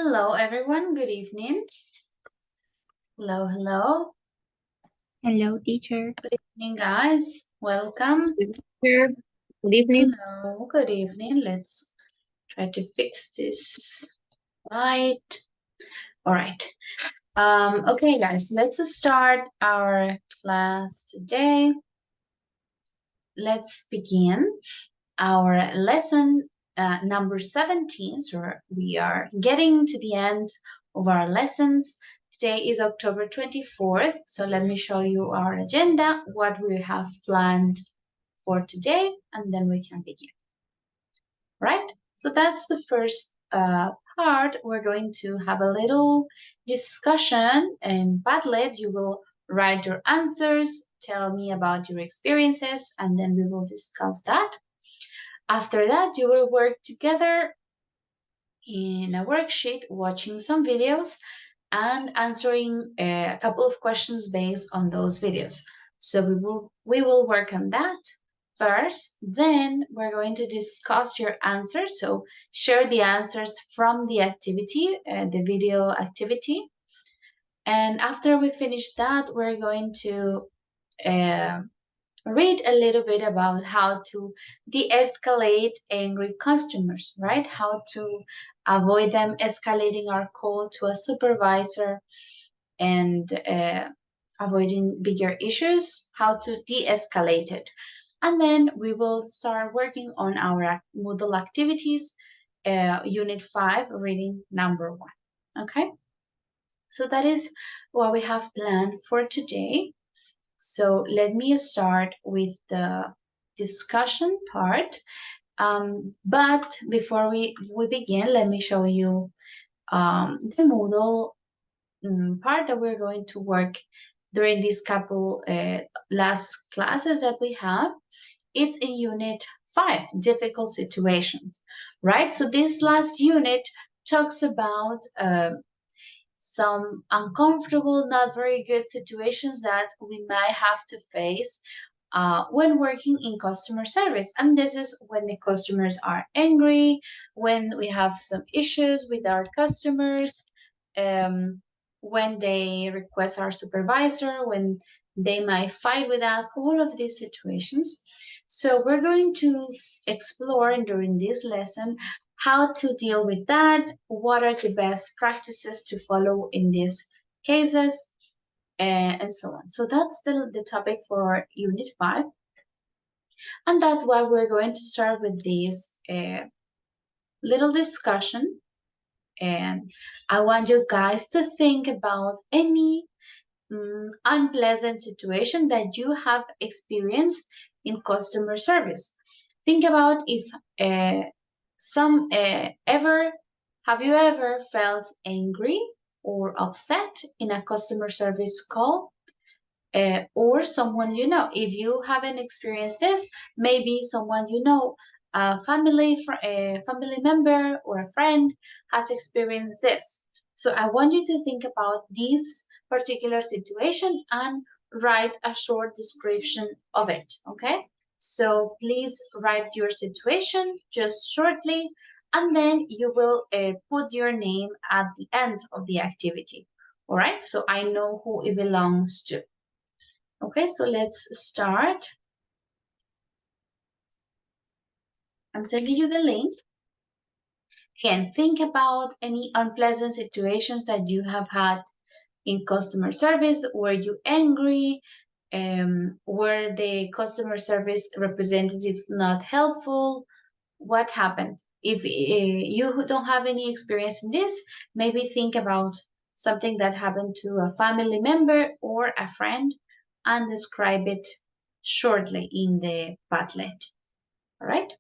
Hello, everyone. Good evening. Hello, hello. Hello, teacher. Good evening, guys. Welcome. Teacher. Good evening. Hello, good evening. Let's try to fix this. Right. All right. Okay, guys, let's start our class today. Let's begin our lesson number 17. So we are getting to the end of our lessons. Today is October 24th. So let me show you our agenda, what we have planned for today, and then we can begin. Right? So that's the first part. We're going to have a little discussion in Padlet. You will write your answers, tell me about your experiences, and then we will discuss that. After that, you will work together in a worksheet, watching some videos and answering a couple of questions based on those videos. So we will work on that first. Then we're going to discuss your answers. So share the answers from the activity, the video activity. And after we finish that, we're going to uh, read a little bit about how to de-escalate angry customers, right? How to avoid them escalating our call to a supervisor and avoiding bigger issues, how to de-escalate it. And then we will start working on our Moodle activities, Unit 5, reading number 1. Okay? So that is what we have planned for today. So let me start with the discussion part. But before we begin, let me show you the Moodle part that we're going to work during these couple last classes that we have. It's in Unit 5, Difficult Situations, right? So this last unit talks about some uncomfortable, not very good situations that we might have to face when working in customer service. And this is when the customers are angry, when we have some issues with our customers, um, when they request our supervisor, when they might fight with us, all of these situations. So we're going to explore during this lesson how to deal with that, what are the best practices to follow in these cases, and so on. So that's the topic for Unit 5. And that's why we're going to start with this little discussion. And I want you guys to think about any unpleasant situation that you have experienced in customer service. Think about if some ever have you ever felt angry or upset in a customer service call, or someone you know? If you haven't experienced this, maybe someone you know, a family member or a friend has experienced this. So I want you to think about this particular situation and write a short description of it. Okay, so please write your situation just shortly, and then you will put your name at the end of the activity. All right, so I know who it belongs to. Okay, so let's start. I'm sending you the link. Again, think about any unpleasant situations that you have had in customer service. Were you angry? Were the customer service representatives not helpful? What happened? If you don't have any experience in this, maybe think about something that happened to a family member or a friend and describe it shortly in the Padlet. All right.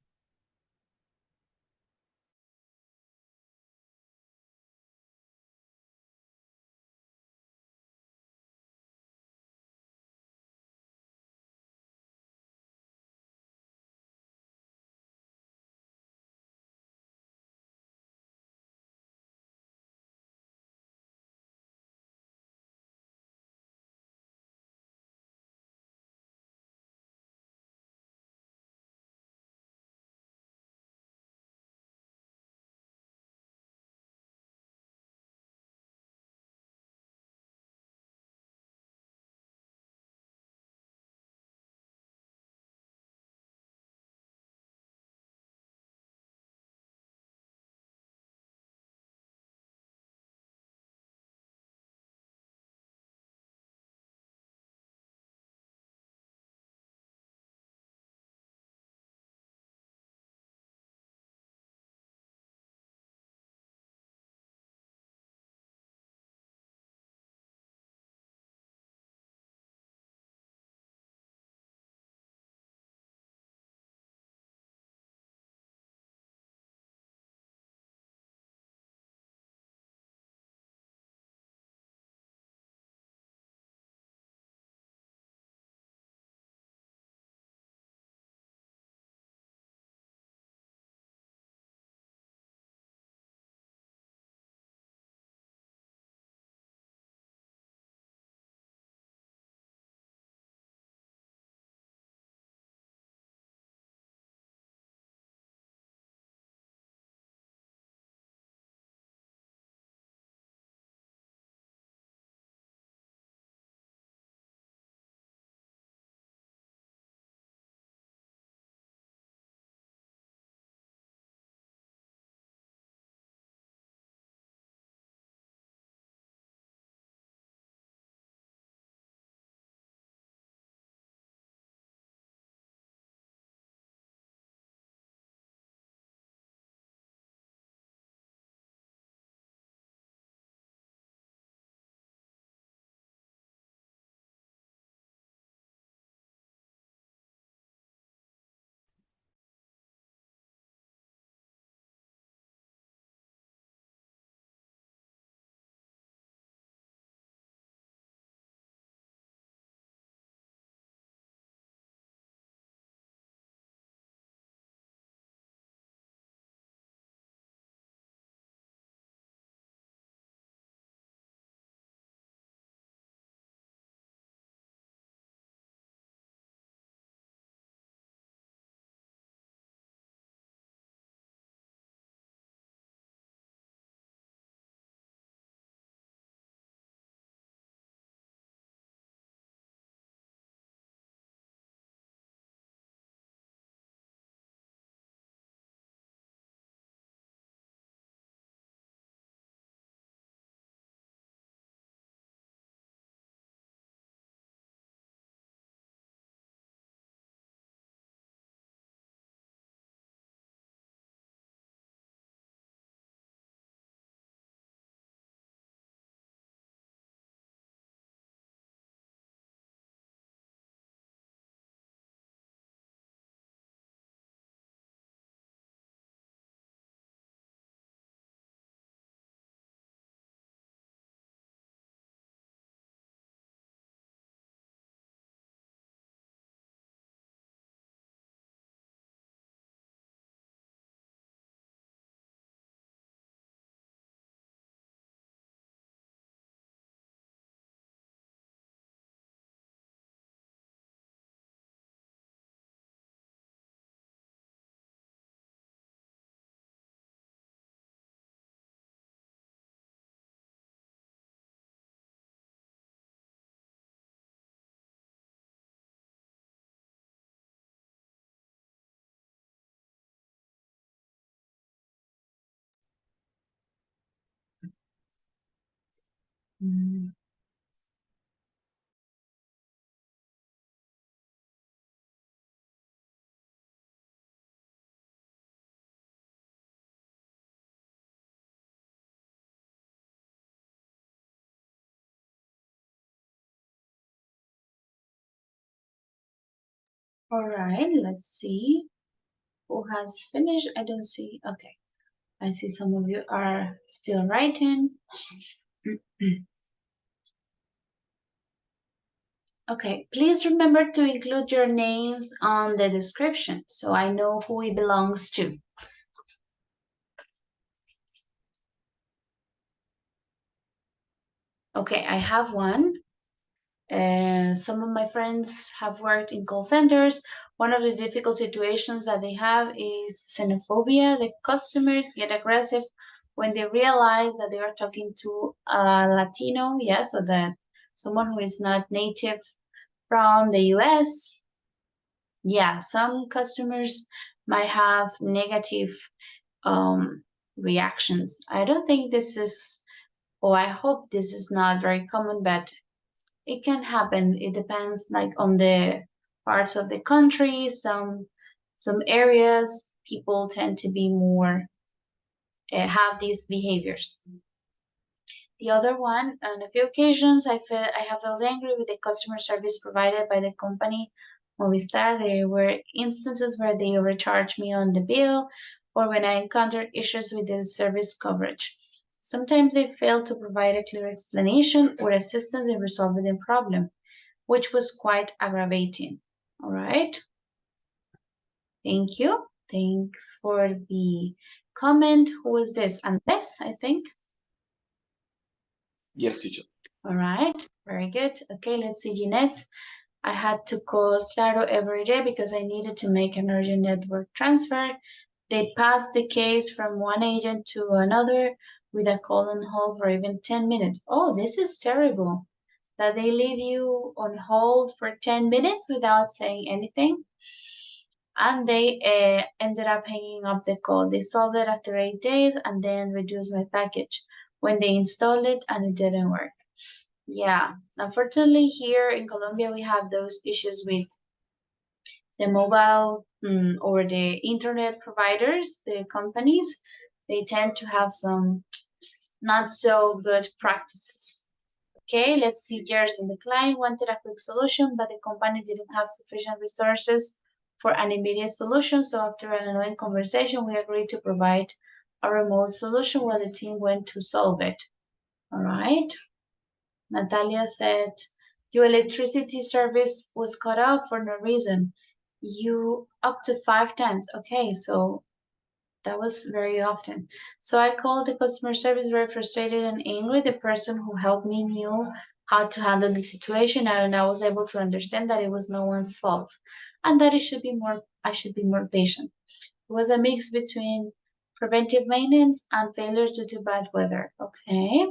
Mm. All right, let's see who has finished. I don't see. Okay, I see some of you are still writing. Okay, please remember to include your names on the description so I know who it belongs to. Okay, I have one. Some of my friends have worked in call centers. One of the difficult situations that they have is xenophobia. The customers get aggressive when they realize that they are talking to a Latino, yes, or that someone who is not native from the US. Yeah, some customers might have negative reactions. I don't think this is, or I hope this is not very common, but it can happen. It depends like on the parts of the country. Some areas people tend to be more have these behaviors. The other one, on a few occasions, I have felt angry with the customer service provided by the company Movistar. There were instances where they overcharged me on the bill or when I encountered issues with the service coverage. Sometimes they failed to provide a clear explanation or assistance in resolving the problem, which was quite aggravating. All right. Thank you. Thanks for the comment. Who is this? Andres, I think. Yes, teacher. All right. Very good. Okay, let's see, Jeanette. I had to call Claro every day because I needed to make an urgent network transfer. They passed the case from one agent to another with a call on hold for even 10 minutes. Oh, this is terrible. That they leave you on hold for 10 minutes without saying anything. And they ended up hanging up the call. They solved it after 8 days and then reduced my package when they installed it and it didn't work. Yeah, unfortunately here in Colombia we have those issues with the mobile or the internet providers, the companies. They tend to have some not so good practices. Okay, let's see, Jerson. The client wanted a quick solution, but the company didn't have sufficient resources for an immediate solution. So after an annoying conversation, we agreed to provide a remote solution while the team went to solve it. All right. Natalia said, your electricity service was cut off for no reason. You up to 5 times. Okay, so that was very often. So I called the customer service very frustrated and angry. The person who helped me knew how to handle the situation and I was able to understand that it was no one's fault and that I should be more patient. It was a mix between preventive maintenance and failures due to bad weather. Okay.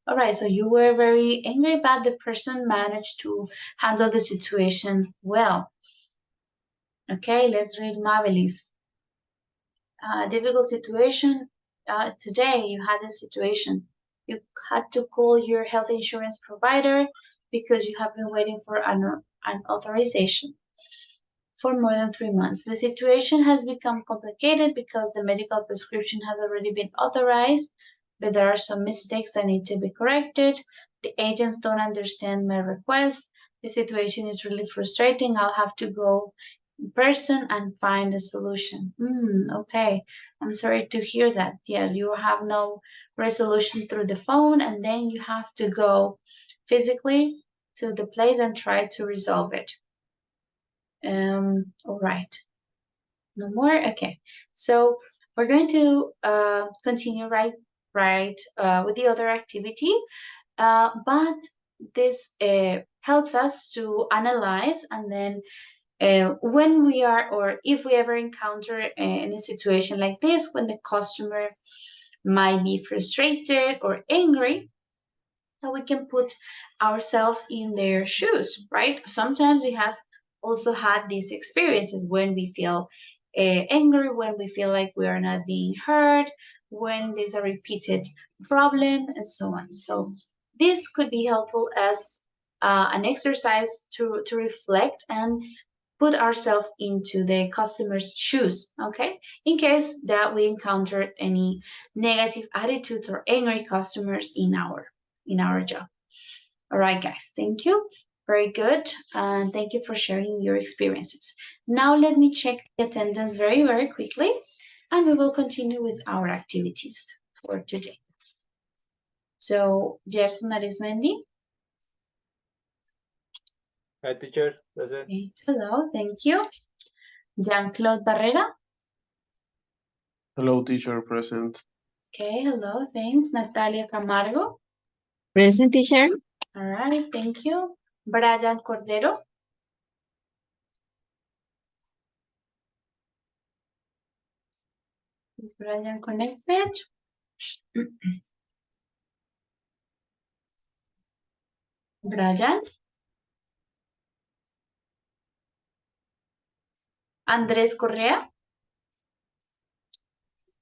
All right, so you were very angry, but the person managed to handle the situation well. Okay, let's read Mabelis. Difficult situation. Today you had a situation. You had to call your health insurance provider because you have been waiting for an authorization for more than 3 months. The situation has become complicated because the medical prescription has already been authorized, but there are some mistakes that need to be corrected. The agents don't understand my request. The situation is really frustrating. I'll have to go in person and find a solution. Okay, I'm sorry to hear that. Yeah, you have no resolution through the phone, and then you have to go physically to the place and try to resolve it. All right. No more? Okay. So we're going to continue right with the other activity, but this helps us to analyze and then when we are or if we ever encounter any situation like this when the customer might be frustrated or angry, so we can put ourselves in their shoes, right? Sometimes we have also had these experiences when we feel angry, when we feel like we are not being heard, when there's a repeated problem, and so on. So this could be helpful as an exercise to reflect and put ourselves into the customer's shoes, okay? In case that we encountered any negative attitudes or angry customers in our job. All right, guys, thank you. Very good, and thank you for sharing your experiences. Now let me check the attendance very, very quickly, and we will continue with our activities for today. So, Gerson Arismendi. Hi, teacher. Present. Okay. Hello, thank you. Jean-Claude Barrera. Hello, teacher, present. Okay, hello, thanks. Natalia Camargo. Present, teacher. All right, thank you. Brian Cordero. Is Brian connected? Brian. Andrés Correa.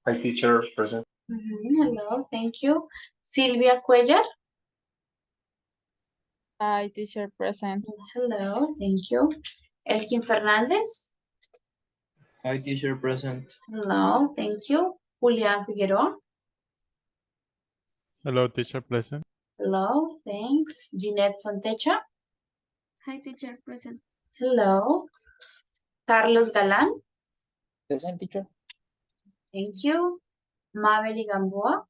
Hi, teacher, present. Hello, thank you. Silvia Cuellar. Hi, teacher, present. Hello, thank you. Elkin Fernandez. Hi, teacher. Present. Hello, thank you. Julián Figueroa. Hello, teacher, present. Hello, thanks. Jeanette Fontecha. Hi, teacher, present. Hello. Carlos Galán. Present, teacher. Thank you. Mabel Gamboa.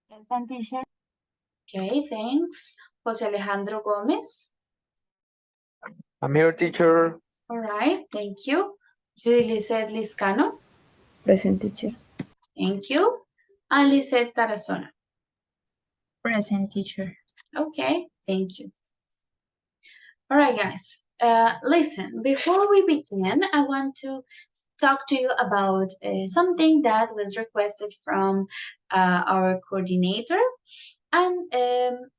Present, teacher. Okay, thanks. José Alejandro Gómez. I'm here, teacher. All right, thank you. Lizeth Liscano. Present, teacher. Thank you. And Lizeth Tarazona. Present, teacher. Okay, thank you. All right, guys. Listen, before we begin, I want to talk to you about something that was requested from our coordinator. And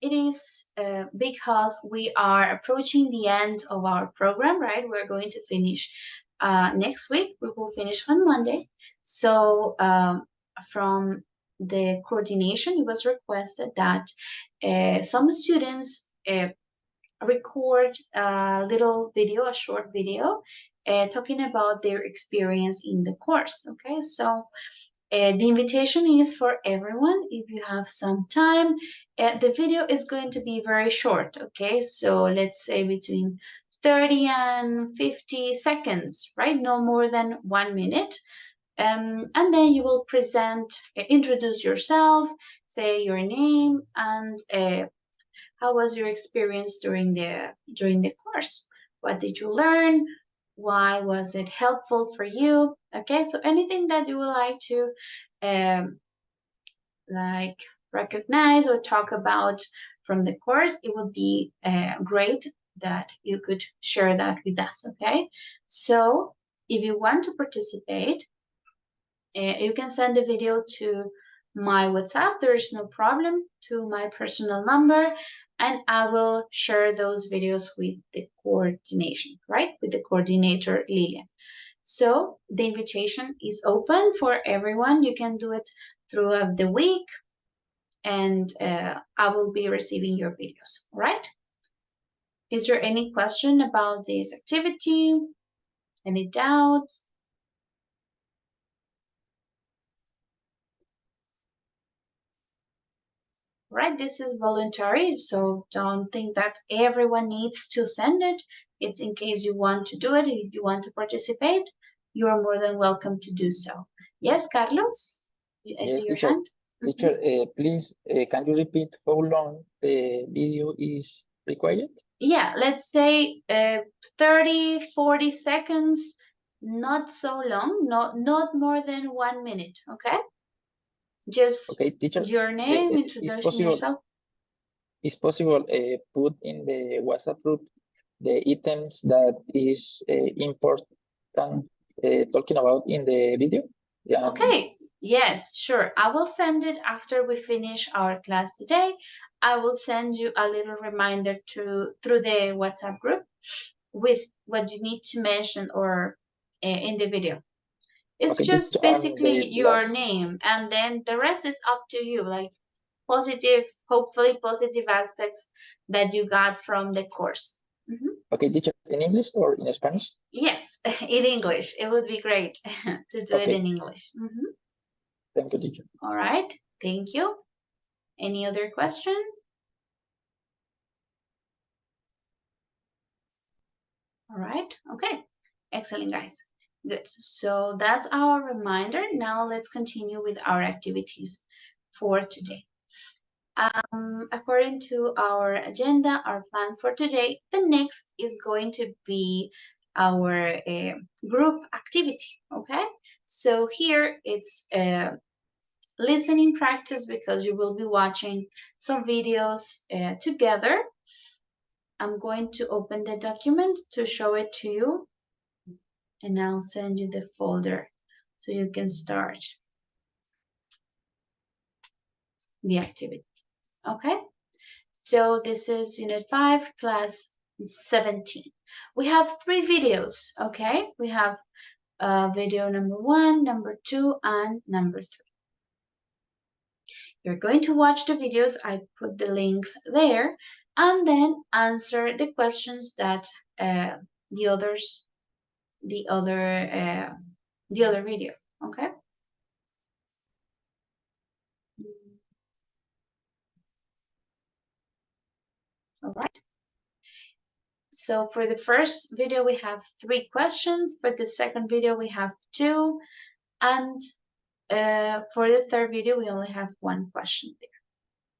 it is because we are approaching the end of our program, right? We're going to finish next week. We will finish on Monday. So from the coordination, it was requested that some students record a little video, a short video, talking about their experience in the course. Okay, so the invitation is for everyone. If you have some time, the video is going to be very short. Okay, so let's say between 30 and 50 seconds, right? No more than 1 minute. And then you will introduce yourself, say your name, and how was your experience during the course? What did you learn? Why was it helpful for you? Okay, so anything that you would like to like recognize or talk about from the course, it would be great that you could share that with us. Okay, so if you want to participate, you can send the video to my WhatsApp. There is no problem, to my personal number, and I will share those videos with the coordination, right? With the coordinator, Lilian. So the invitation is open for everyone. You can do it throughout the week, and I will be receiving your videos, all right? Is there any question about this activity? Any doubts? Right, this is voluntary, so don't think that everyone needs to send it. It's in case you want to do it, if you want to participate, you are more than welcome to do so. Yes, Carlos? I see your teacher. hand. Teacher, please, can you repeat how long the video is required? Yeah, let's say 30, 40 seconds, not so long, not more than 1 minute, okay? Just Okay, teacher. your name, introducing yourself. Is possible put in the WhatsApp group the items that is important talking about in the video? Yeah. Okay, yes, sure. I will send it after we finish our class today. I will send you a little reminder through the WhatsApp group with what you need to mention or in the video. It's Okay, just teacher, basically your last... name, and then the rest is up to you. Like positive, hopefully positive aspects that you got from the course. Okay, teacher, in English or in Spanish? Yes, in English. It would be great to do it Okay. in English. Thank you, teacher. All right, thank you. Any other question? All right, okay. Excellent, guys. Good. So that's our reminder. Now let's continue with our activities for today. According to our agenda, our plan for today, the next is going to be our group activity, okay? So here it's listening practice because you will be watching some videos together. I'm going to open the document to show it to you, and I'll send you the folder so you can start the activity, okay? So this is Unit 5, Class 17. We have 3 videos, okay? We have video number 1, number 2, and number 3. You're going to watch the videos. I put the links there, and then answer the questions that the other video, okay? All right. So for the first video, we have 3 questions. For the second video, we have 2. And for the third video, we only have 1 question there.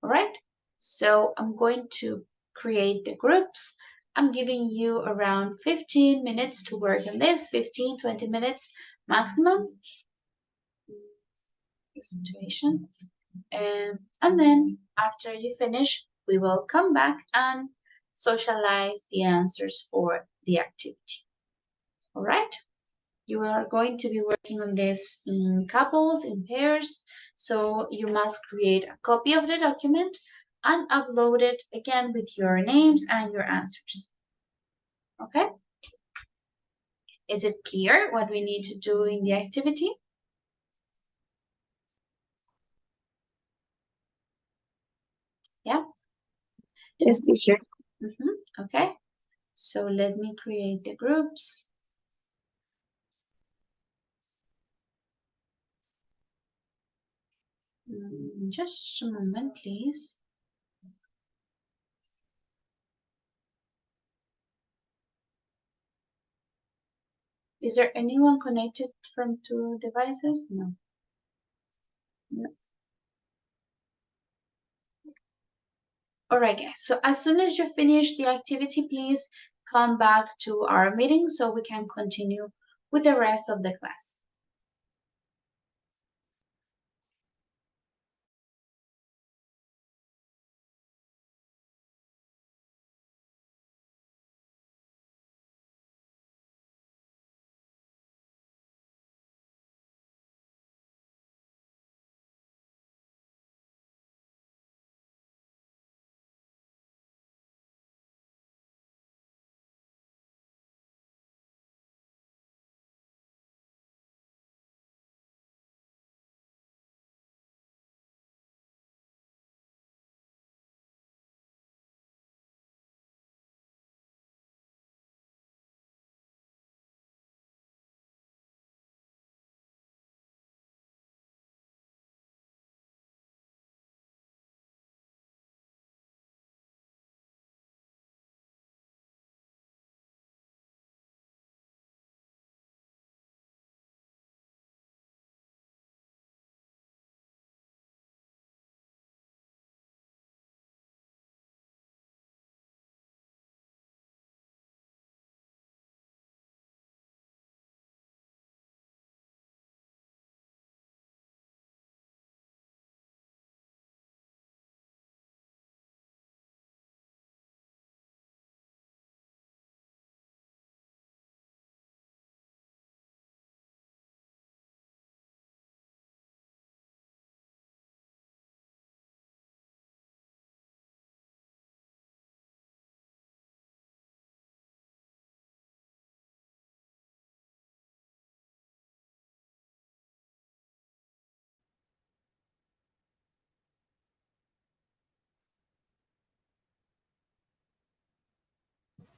All right. So I'm going to create the groups. I'm giving you around 15 minutes to work on this, 15, 20 minutes maximum. Situation. And then after you finish, we will come back and socialize the answers for the activity. All right. You are going to be working on this in couples, in pairs, so you must create a copy of the document and upload it again with your names and your answers. Okay? Is it clear what we need to do in the activity? Yeah? Yes, teacher. Okay. So let me create the groups. Just a moment, please. Is there anyone connected from 2 devices? No. No. All right, guys. So as soon as you finish the activity, please come back to our meeting so we can continue with the rest of the class.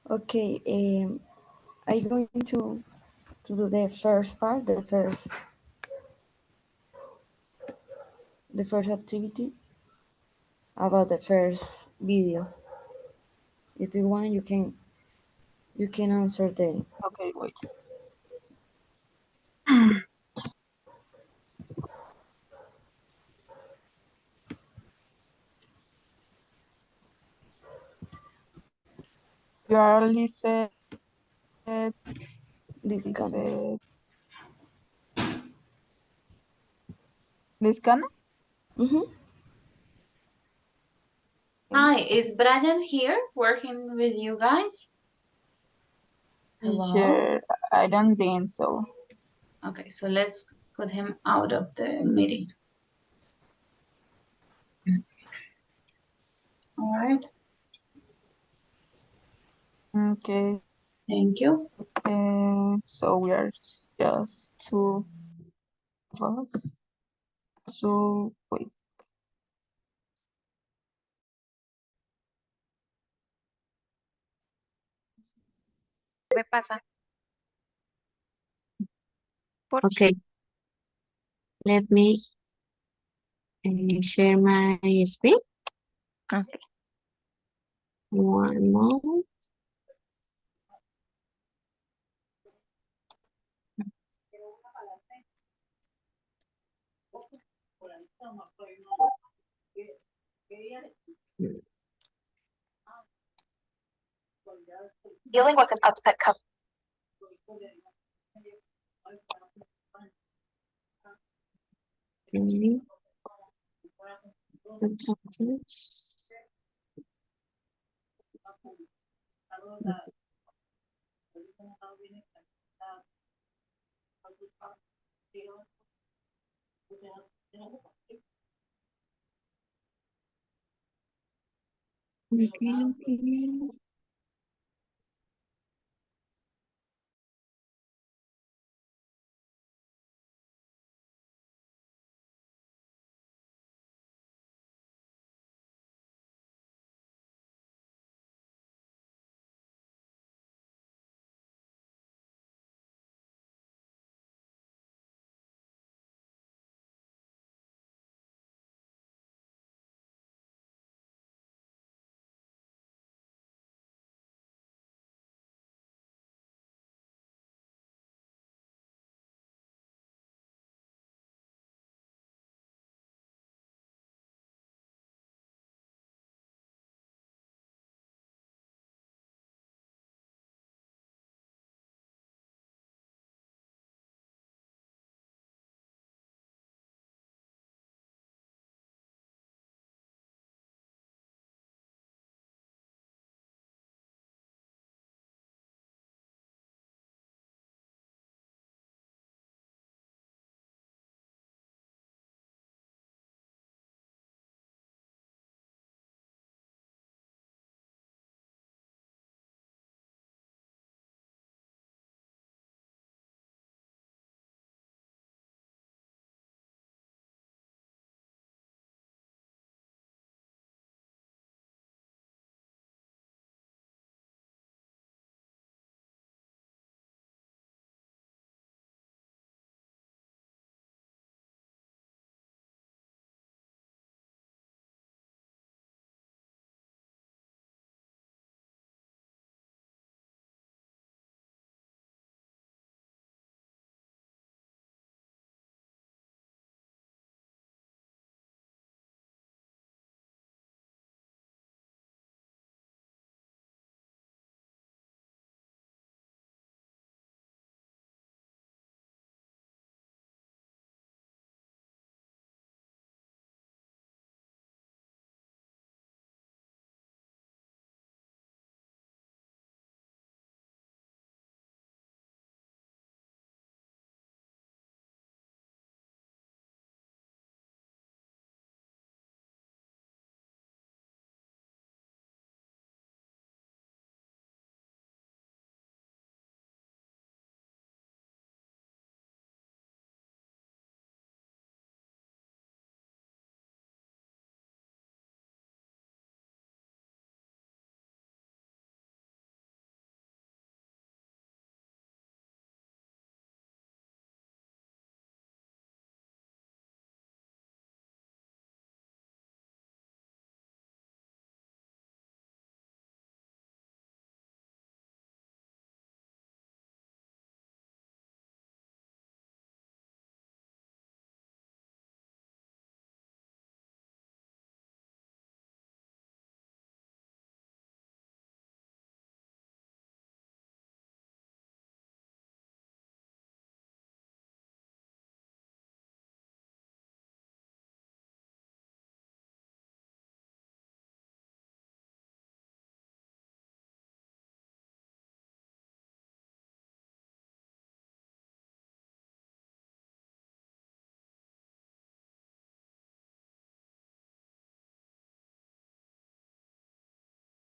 Okay, I'm going to do the first part, the first activity about the first video. If you want, you can answer the. Okay, wait. You are Lizeth. Discount. Lizcana? Mm-hmm. Hi, is Brian here working with you guys? Hello? Teacher, I don't think so. Okay, so let's put him out of the meeting. All right, Okay, thank you. so we are just two of us. So, wait. Me pasa. Okay. Let me share my screen. Okay. One moment. Dealing with an upset couple. Okay. Objectives. Okay.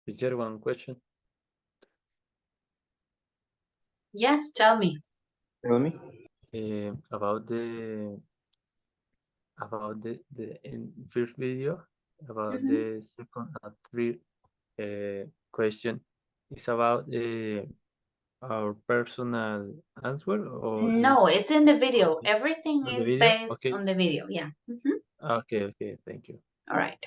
Teacher, one question. Yes, tell me. Tell me. About the first video, about Mhm. the second and third question. It's about our personal answer or No, it's in the video. okay, Everything on the is video? based Okay. on the video. Yeah. Mhm. Okay, thank you. All right.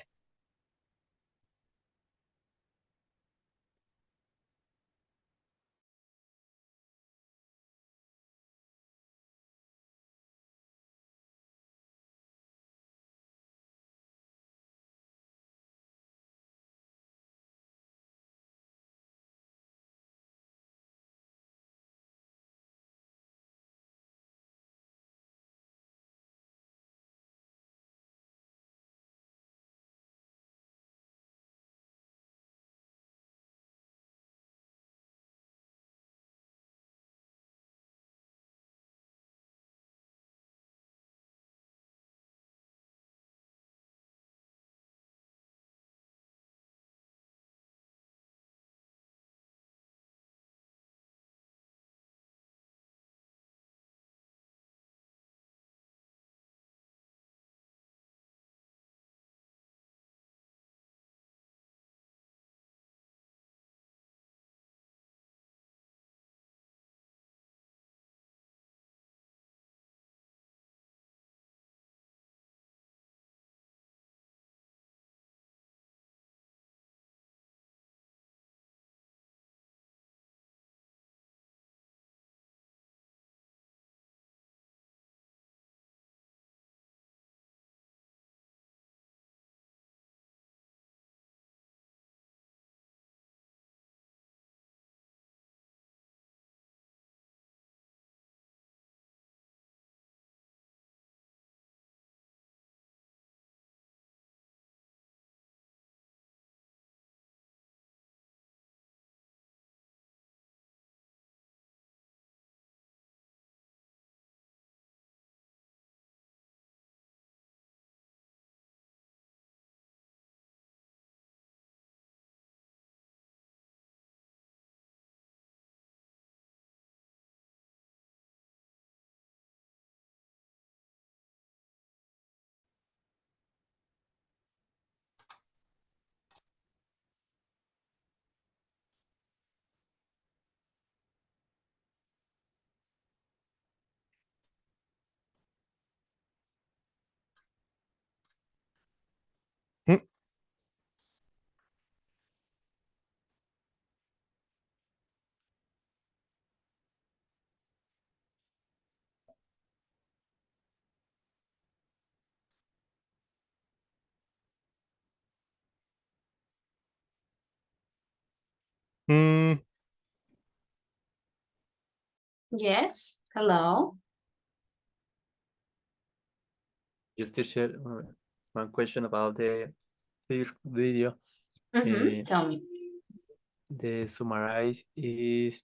Mm, Yes. Hello. Just to share one question about the third video. Mm-hmm. Tell me. The summarize is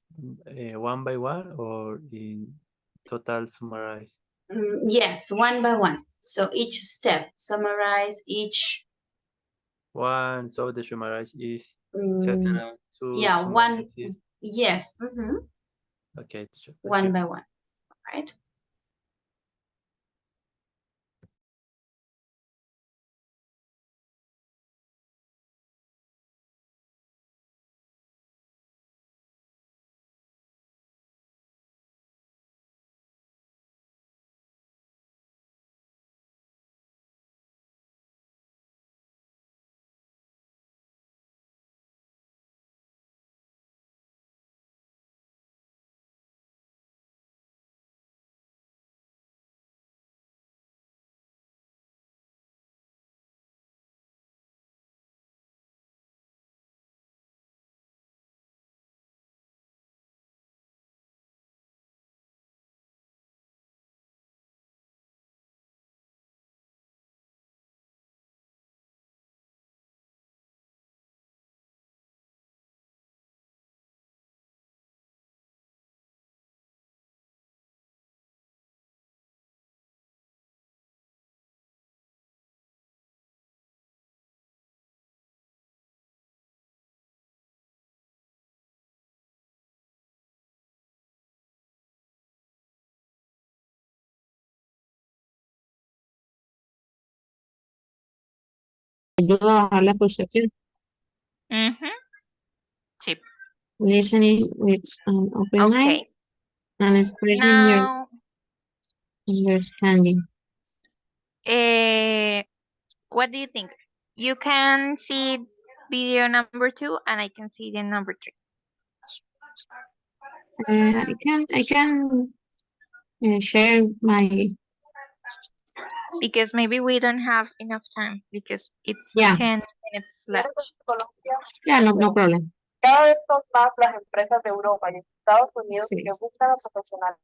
one by one or in total summarize? Yes, one by one. So each step, summarize each. One, so the summarize is Mm, total, two yeah, one. summarize is Yes. Mm-hmm. okay, teacher, thank One you. by one. Right. ayuda a bajar la pulsación. Ujú. Sí. Listening with an open mind Okay. and expressing your Now, understanding. what do you think? You can see video number 2 and I can see the number 3. I can share my, Because maybe we don't have enough time because it's Yeah. 10 minutes left. yeah, no problem. Cada vez son más las empresas de Europa y Estados Unidos Sí. que buscan a profesionales.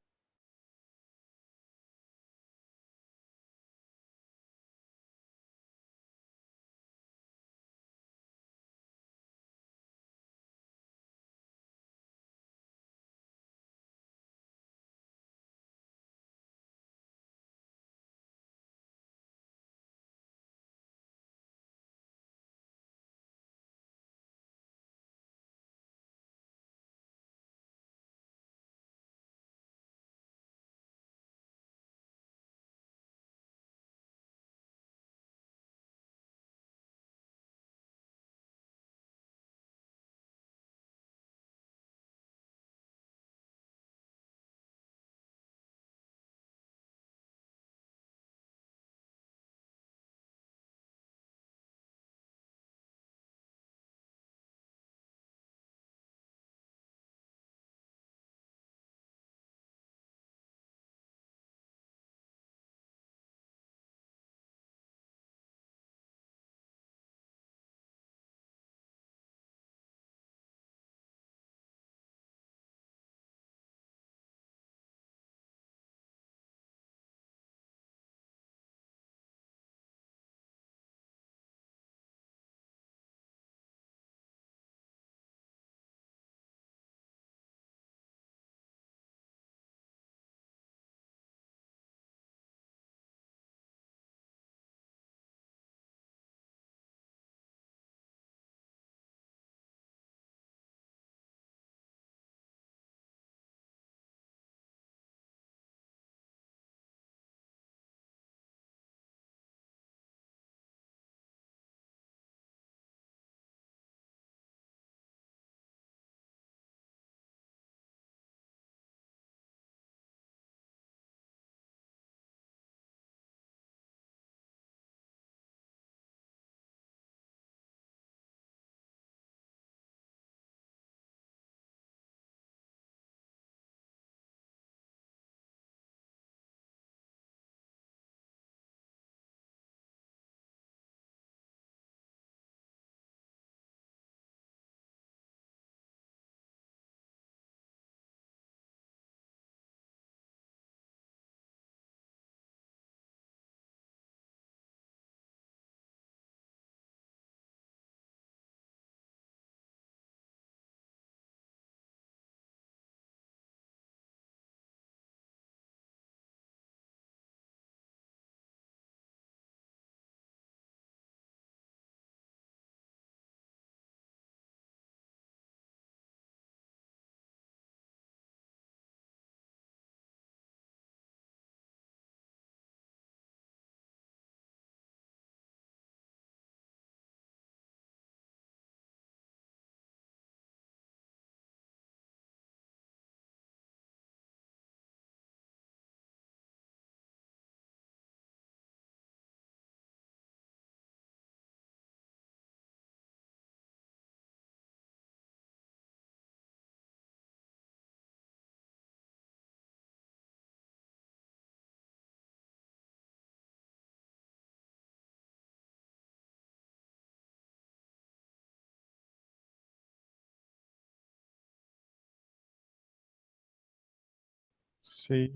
Sí.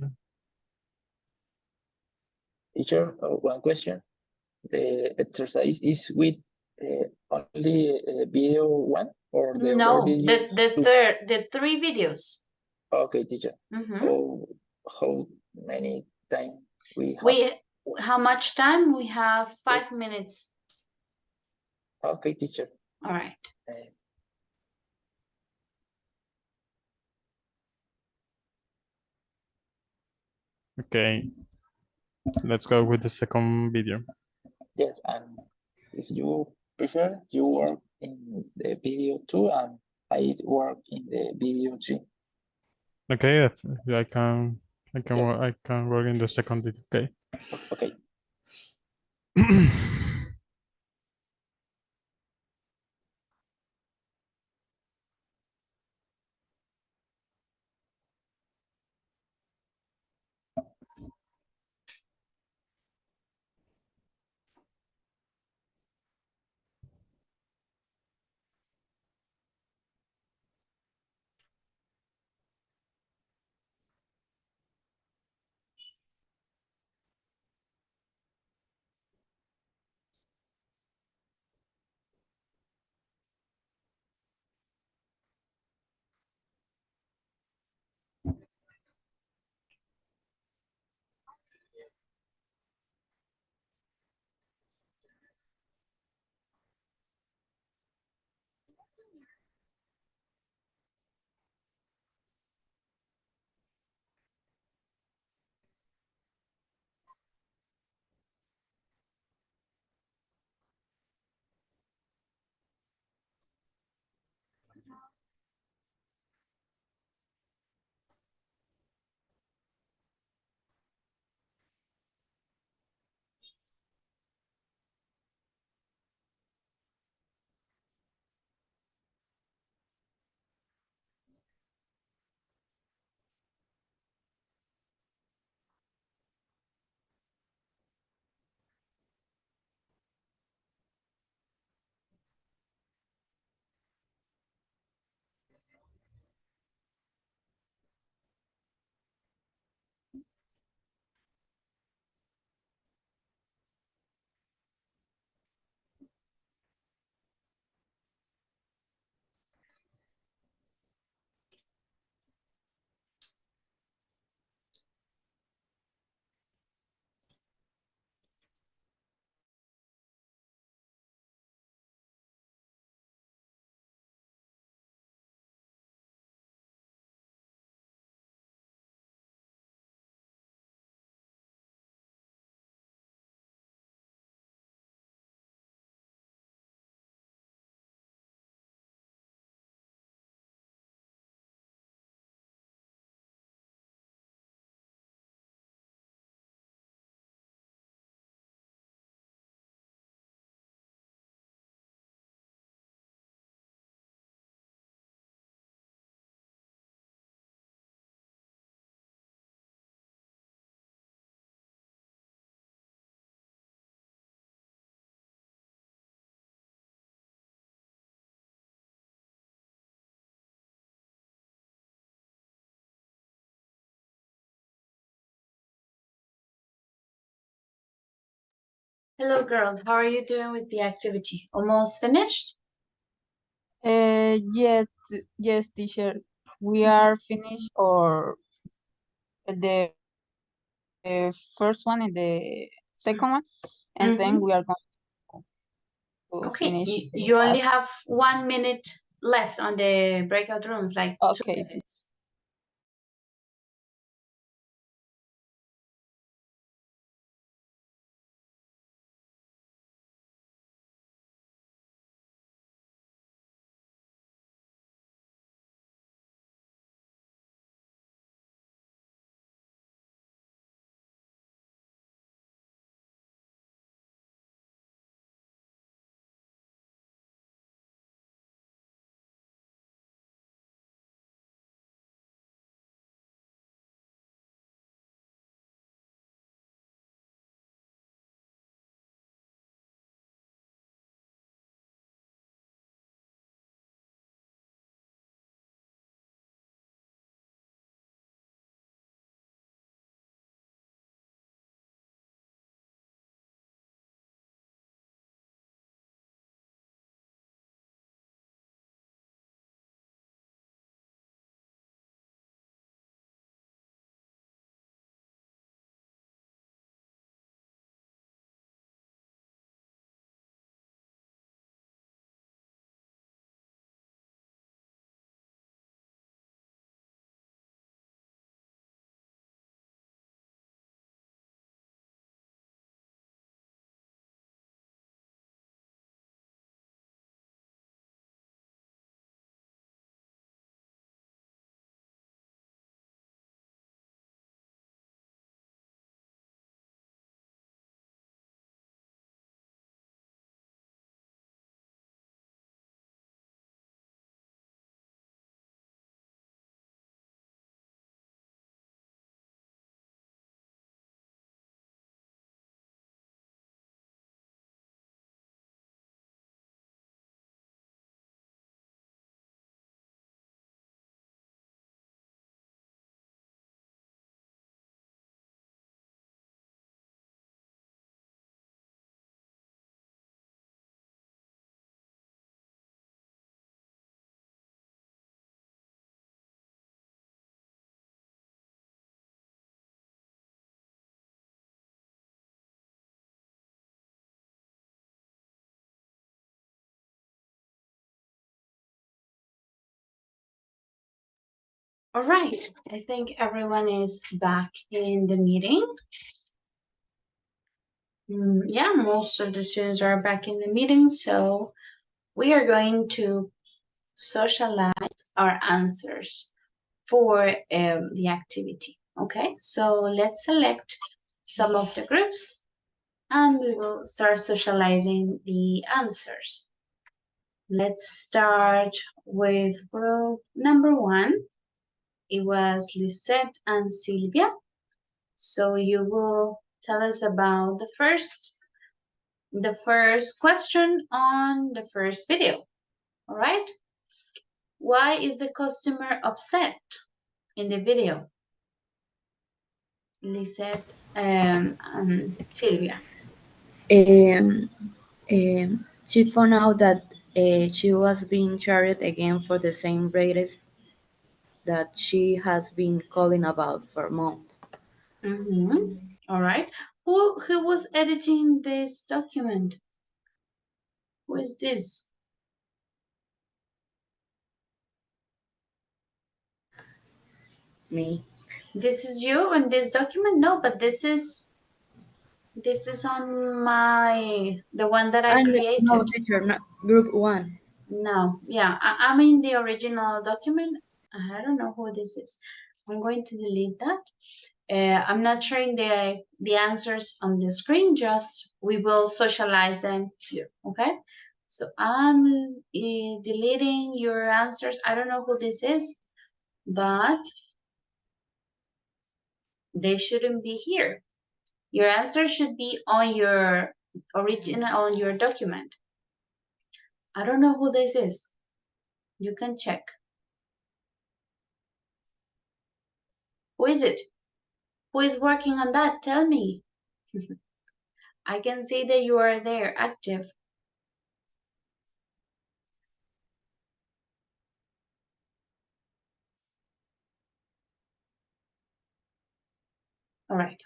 Teacher, one question. The exercise is with only video 1 or the other No, video? the 3 videos. Okay, teacher. Mhm. How many time we have? How much time? We have 5 minutes. Okay, teacher. All right. Okay. Let's go with the second video. Yes, and if you prefer, you work in the video 2 and I work in the video 3. Okay, I can Yes. I can work in the second video. Okay. Okay. Hello, girls. How are you doing with the activity? Almost finished? Yes, yes, teacher. We are finished or the first one and the second one, and then we are going to Okay, finish you, the you only last. have 1 minute left on the breakout rooms, like 2 Okay, minutes. All right, I think everyone is back in the meeting. Yeah, most of the students are back in the meeting, so we are going to socialize our answers for the activity. Okay, so let's select some of the groups and we will start socializing the answers. Let's start with group number 1. It was Lisette and Silvia. So you will tell us about the first question on the first video. All right. Why is the customer upset in the video? Lisette and Silvia. She found out that she was being charged again for the same rates that she has been calling about for months. All right. Who was editing this document? Who is this? Me. This is you in this document? No, but this is on the one that I created. No, teacher, not group 1. No, yeah, I'm in the original document. I don't know who this is. I'm going to delete that. I'm not showing the answers on the screen, just we will socialize them here, okay? So I'm deleting your answers. I don't know who this is, but they shouldn't be here. Your answer should be on your on your document. I don't know who this is. You can check. Who is it? Who is working on that? Tell me. I can see that you are there, active. All right.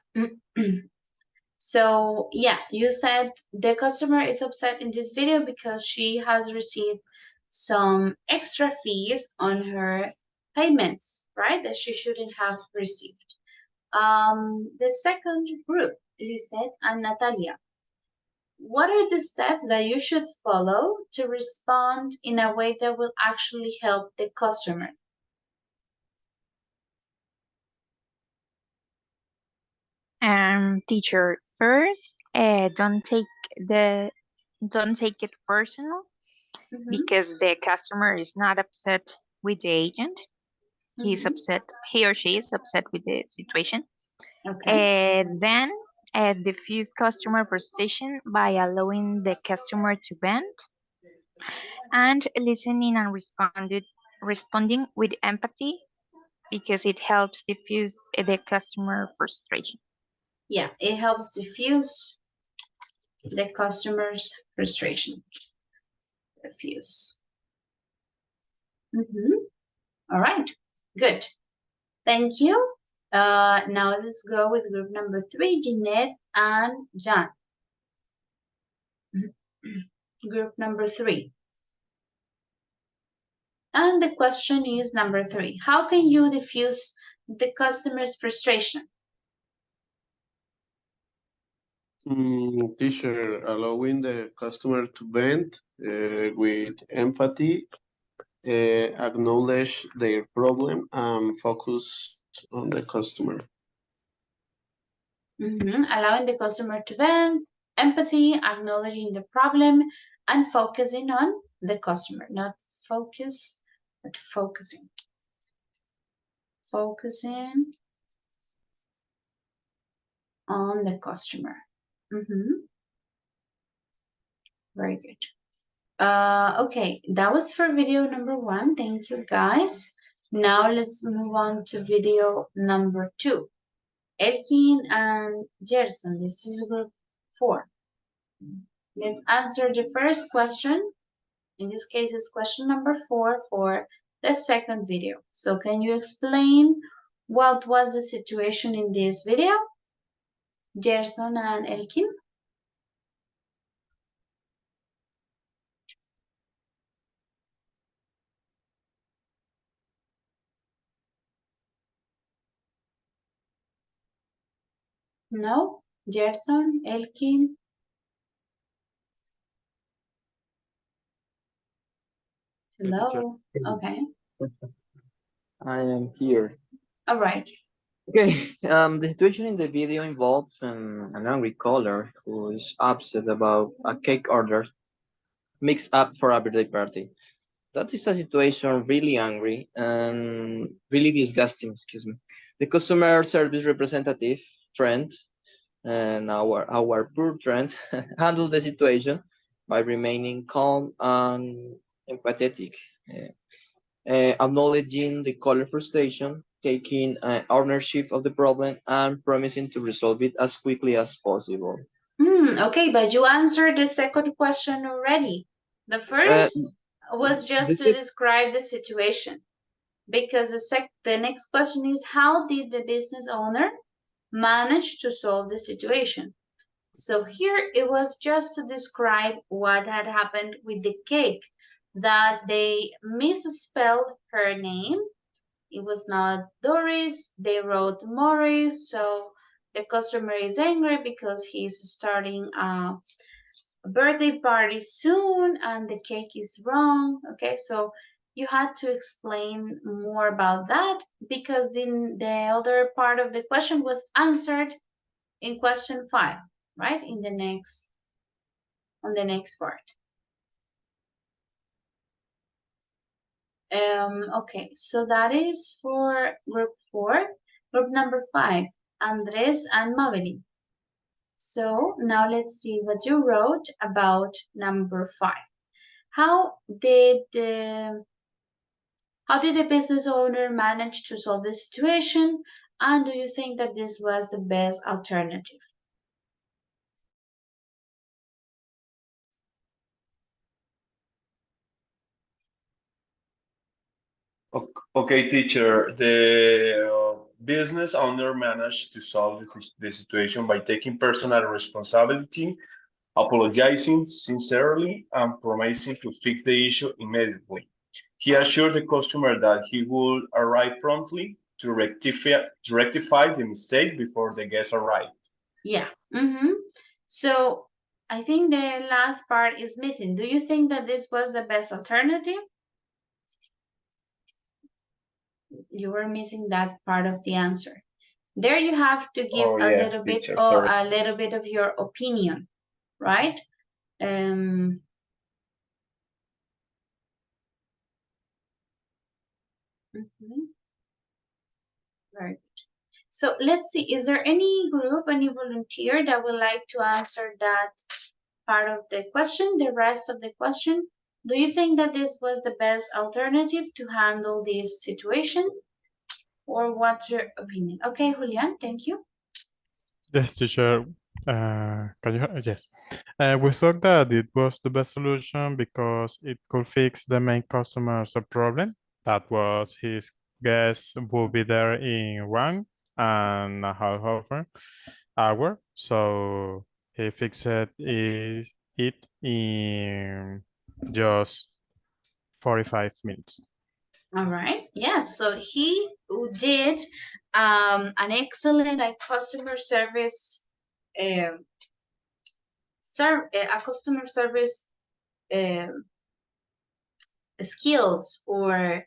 So yeah, you said the customer is upset in this video because she has received some extra fees on her payments, right? That she shouldn't have received. The second group, Lisette and Natalia. What are the steps that you should follow to respond in a way that will actually help the customer? Teacher, first, don't take it personal because the customer is not upset with the agent. He's upset, he or she is upset with the situation. Okay. Then diffuse customer frustration by allowing the customer to vent and listening and responding with empathy because it helps diffuse the customer frustration. Yeah, it helps diffuse the customer's frustration. Diffuse. All right, good. Thank you. Now let's go with group number 3, Jeanette and John. Group number 3. And the question is number 3. How can you diffuse the customer's frustration? Teacher, allowing the customer to vent with empathy, acknowledge their problem, and focus on the customer. Allowing the customer to vent, empathy, acknowledging the problem, and focusing on the customer. Not focus, but focusing. Focusing on the customer. Very good. Okay, that was for video number 1. Thank you, guys. Now let's move on to video number 2. Elkin and Gerson, this is group 4. Let's answer the first question. In this case, it's question number 4 for the second video. So can you explain what was the situation in this video? Gerson and Elkin? No? Gerson, Elkin? Hello? Okay. I am here. All right. Okay, the situation in the video involves an angry caller who is upset about a cake order mixed up for a birthday party. That is a situation really angry and really disgusting, excuse me. The customer service representative, Trent, and our poor Trent handled the situation by remaining calm and empathetic, acknowledging the caller frustration, taking ownership of the problem, and promising to resolve it as quickly as possible. Okay, but you answered the second question already. The first was just to describe the situation, because the next question is, how did the business owner manage to solve the situation? So here it was just to describe what had happened with the cake, that they misspelled her name. It was not Doris, they wrote Morris, so the customer is angry because he's starting a birthday party soon and the cake is wrong. Okay, so you had to explain more about that, because then the other part of the question was answered in question 5, right? On the next part. Okay, so that is for group 4. Group number 5, Andres and Mabeli. So now let's see what you wrote about number 5. How did the business owner manage to solve the situation? And do you think that this was the best alternative? Okay, teacher. The business owner managed to solve the situation by taking personal responsibility, apologizing sincerely, and promising to fix the issue immediately. He assured the customer that he would arrive promptly to rectify the mistake before the guest arrived. Yeah. So I think the last part is missing. Do you think that this was the best alternative? You were missing that part of the answer. There you have to give a little bit teacher, or sorry. a little bit of your opinion, right? Mhm. Very good. So let's see, is there any group, any volunteer that would like to answer that part of the question, the rest of the question? Do you think that this was the best alternative to handle this situation? Or what's your opinion? Okay, Julian, thank you. Yes, teacher. Can you? Yes. We thought that it was the best solution because it could fix the main customer's problem. That was his guest will be there in 1.5 hour. So he fixed it in just 45 minutes. All right. Yes. So he did an excellent customer service, a customer service skills or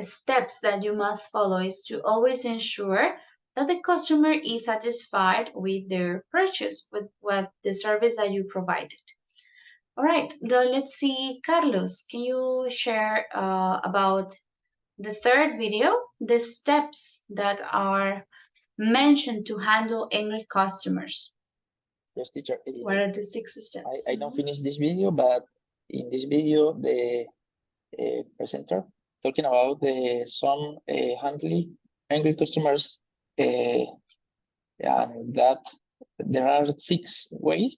steps that you must follow is to always ensure that the customer is satisfied with their purchase, with what the service that you provided. All right. Now let's see, Carlos, can you share about the third video, the steps that are mentioned to handle angry customers? Yes, teacher. What are the 6 steps? I don't finish this video, but in this video, the presenter talking about some angry customers, and that there are 6 ways.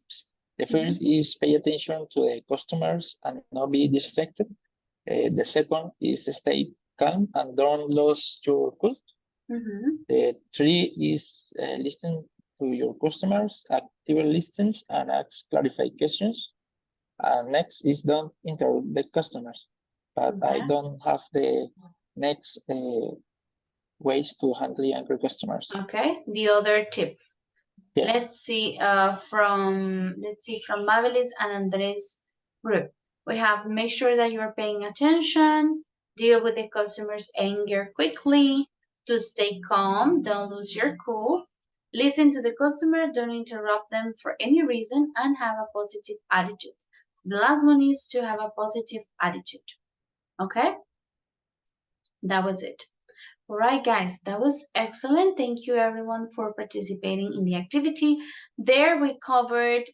The first is pay attention to the customers and not be distracted. The second is stay calm and don't lose your cool. The 3 is listen to your customers, actively listen and ask clarified questions. And next is don't interrupt the customers. But I don't have the next ways to handle angry customers. Okay, the other tip. Yes. Let's see from Mabelis and Andres group. We have make sure that you are paying attention, deal with the customer's anger quickly, to stay calm, don't lose your cool, listen to the customer, don't interrupt them for any reason, and have a positive attitude. The last one is to have a positive attitude. Okay? That was it. All right, guys, that was excellent. Thank you, everyone, for participating in the activity. There we covered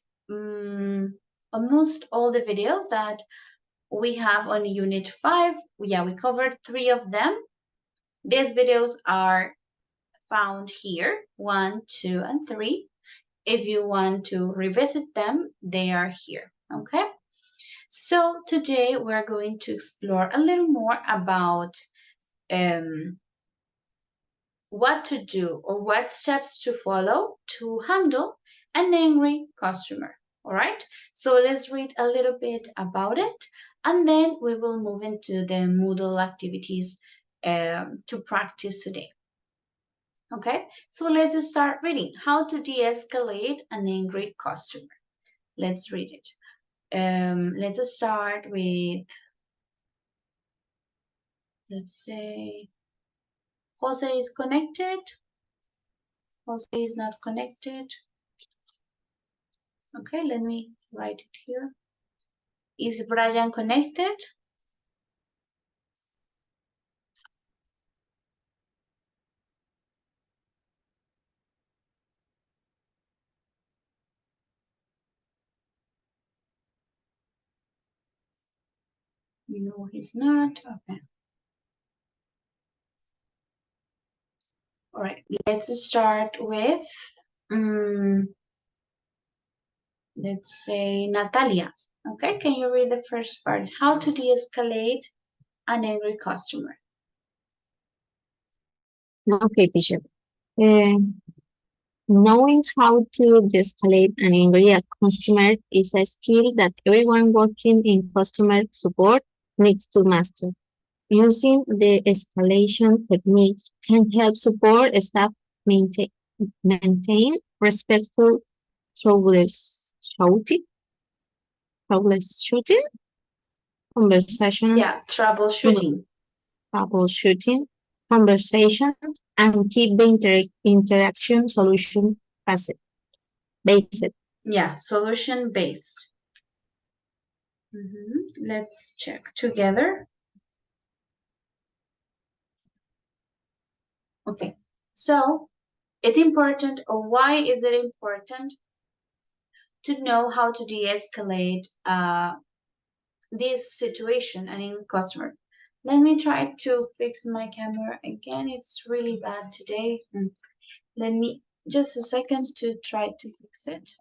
almost all the videos that we have on Unit 5. Yeah, we covered 3 of them. These videos are found here, 1, 2, and 3. If you want to revisit them, they are here, okay? So today we're going to explore a little more about what to do or what steps to follow to handle an angry customer. All right, so let's read a little bit about it, and then we will move into the Moodle activities to practice today. Okay, so let's start reading. How to de-escalate an angry customer. Let's read it. Let's start with, let's say, Jose is connected. Jose is not connected. Okay, let me write it here. Is Brian connected? No, he's not. Okay. All right, let's start with, let's say, Natalia. Okay, can you read the first part? How to de-escalate an angry customer. Okay, teacher. Knowing how to de-escalate an angry customer is a skill that everyone working in customer support needs to master. Using the escalation techniques can help support staff maintain respectful troubleshooting conversation. Yeah, troubleshooting Conversations and keep the interaction solution based. Yeah, solution based. Let's check together. Okay, so it's important, or why is it important to know how to de-escalate this situation and in customer? Let me try to fix my camera again. It's really bad today. Let me just a second to try to fix it.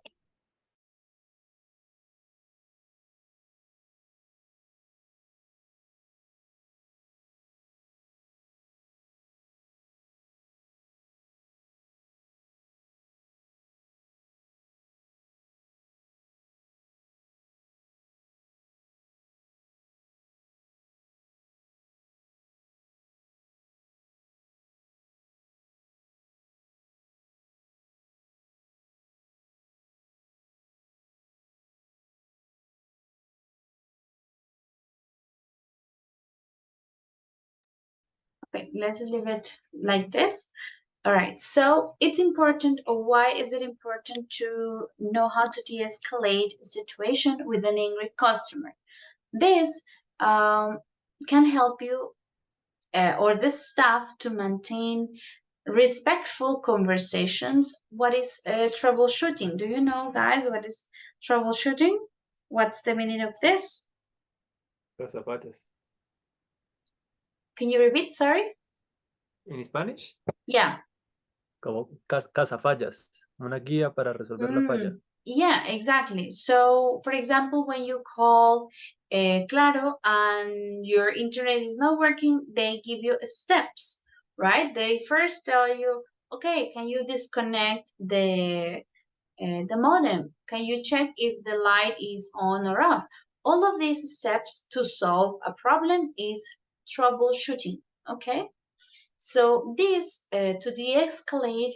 Okay, let's leave it like this. All right, so it's important, or why is it important to know how to de-escalate a situation with an angry customer? This can help you or the staff to maintain respectful conversations. What is troubleshooting? Do you know, guys, what is troubleshooting? What's the meaning of this? Cazapatas. Can you repeat, sorry? In Spanish, Yeah. como cazafallas, una guía para resolver la falla. Yeah, exactly. So, for example, when you call Claro and your internet is not working, they give you steps, right? They first tell you, okay, can you disconnect the modem? Can you check if the light is on or off? All of these steps to solve a problem is troubleshooting, okay? So this, to de-escalate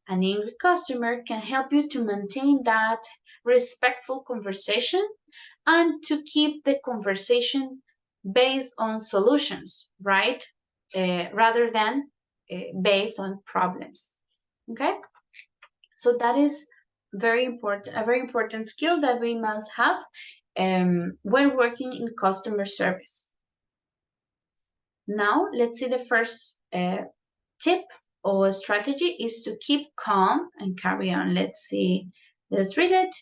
an angry customer can help you to maintain that respectful conversation and to keep the conversation based on solutions, right? Rather than based on problems. Okay? So that is very important, a very important skill that we must have when working in customer service. Now, let's see the first tip or strategy is to keep calm and carry on. Let's see, let's read it.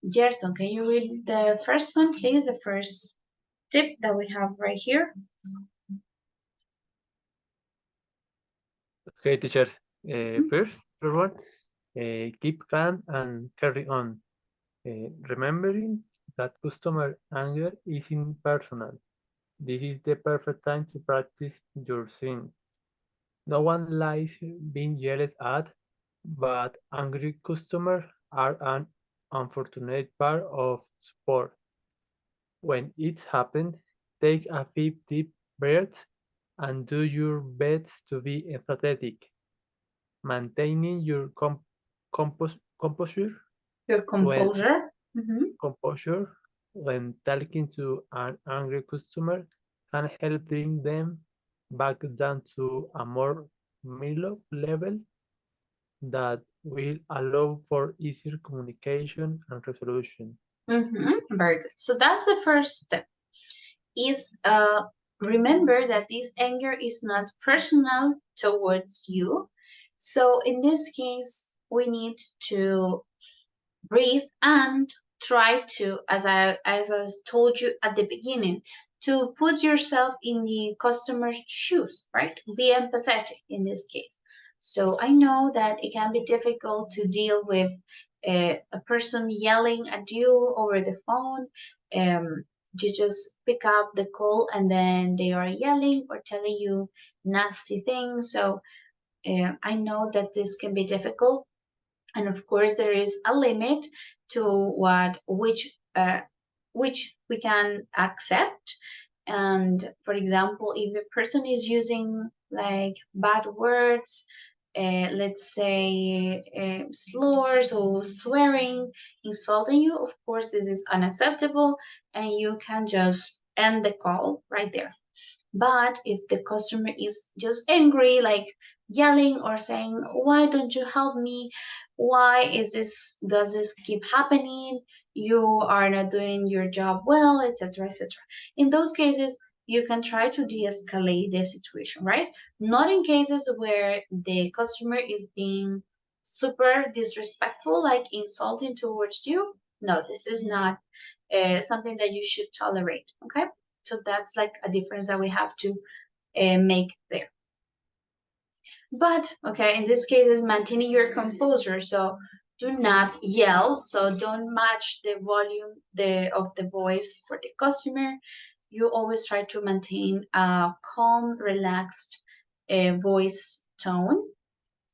Gerson, can you read the first one, please? The first tip that we have right here. Okay, teacher. First one, keep calm and carry on. Remembering that customer anger is impersonal. This is the perfect time to practice your scene. No one likes being yelled at, but angry customers are an unfortunate part of sport. When it happens, take a few deep breaths and do your best to be empathetic. Maintaining your composure. Your composure. Composure when talking to an angry customer can help bring them back down to a more mellow level that will allow for easier communication and resolution. Very good. So that's the first step. Is remember that this anger is not personal towards you. So in this case, we need to breathe and try to, as I told you at the beginning, to put yourself in the customer's shoes, right? Be empathetic in this case. So I know that it can be difficult to deal with a person yelling at you over the phone. You just pick up the call and then they are yelling or telling you nasty things. So I know that this can be difficult. And of course, there is a limit to which we can accept. And for example, if the person is using like bad words, let's say slurs or swearing, insulting you, of course, this is unacceptable and you can just end the call right there. But if the customer is just angry, like yelling or saying, why don't you help me? Why does this keep happening? You are not doing your job well, etc., etc. In those cases, you can try to de-escalate the situation, right? Not in cases where the customer is being super disrespectful, like insulting towards you. No, this is not something that you should tolerate, okay? So that's like a difference that we have to make there. But, okay, in this case is maintaining your composure. So do not yell. So don't match the volume of the voice for the customer. You always try to maintain a calm, relaxed voice tone.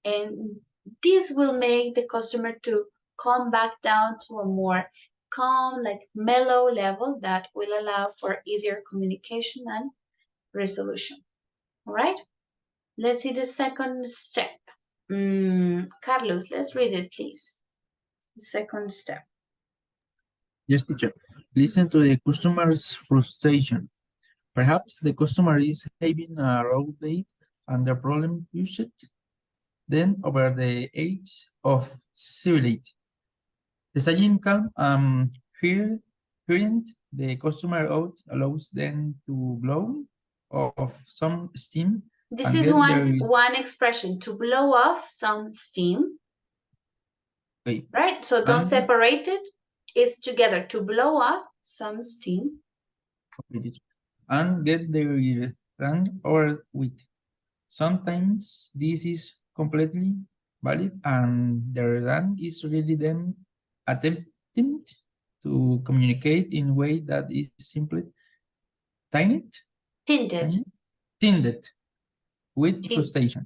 And this will make the customer to come back down to a more calm, like mellow level that will allow for easier communication and resolution. All right, let's see the second step. Carlos, let's read it, please. The second step. Yes, teacher. Listen to the customer's frustration. Perhaps the customer is having a road date and the problem pushed then over the age of civility. Staying calm, hearing the customer out allows them to blow off some steam. This is one expression, to blow off some steam. Okay. Right? So don't separate it. It's together, to blow off some steam. Okay. And get the run over with. Sometimes this is completely valid and the run is really them attempting to communicate in a way that is simply tinted with frustration.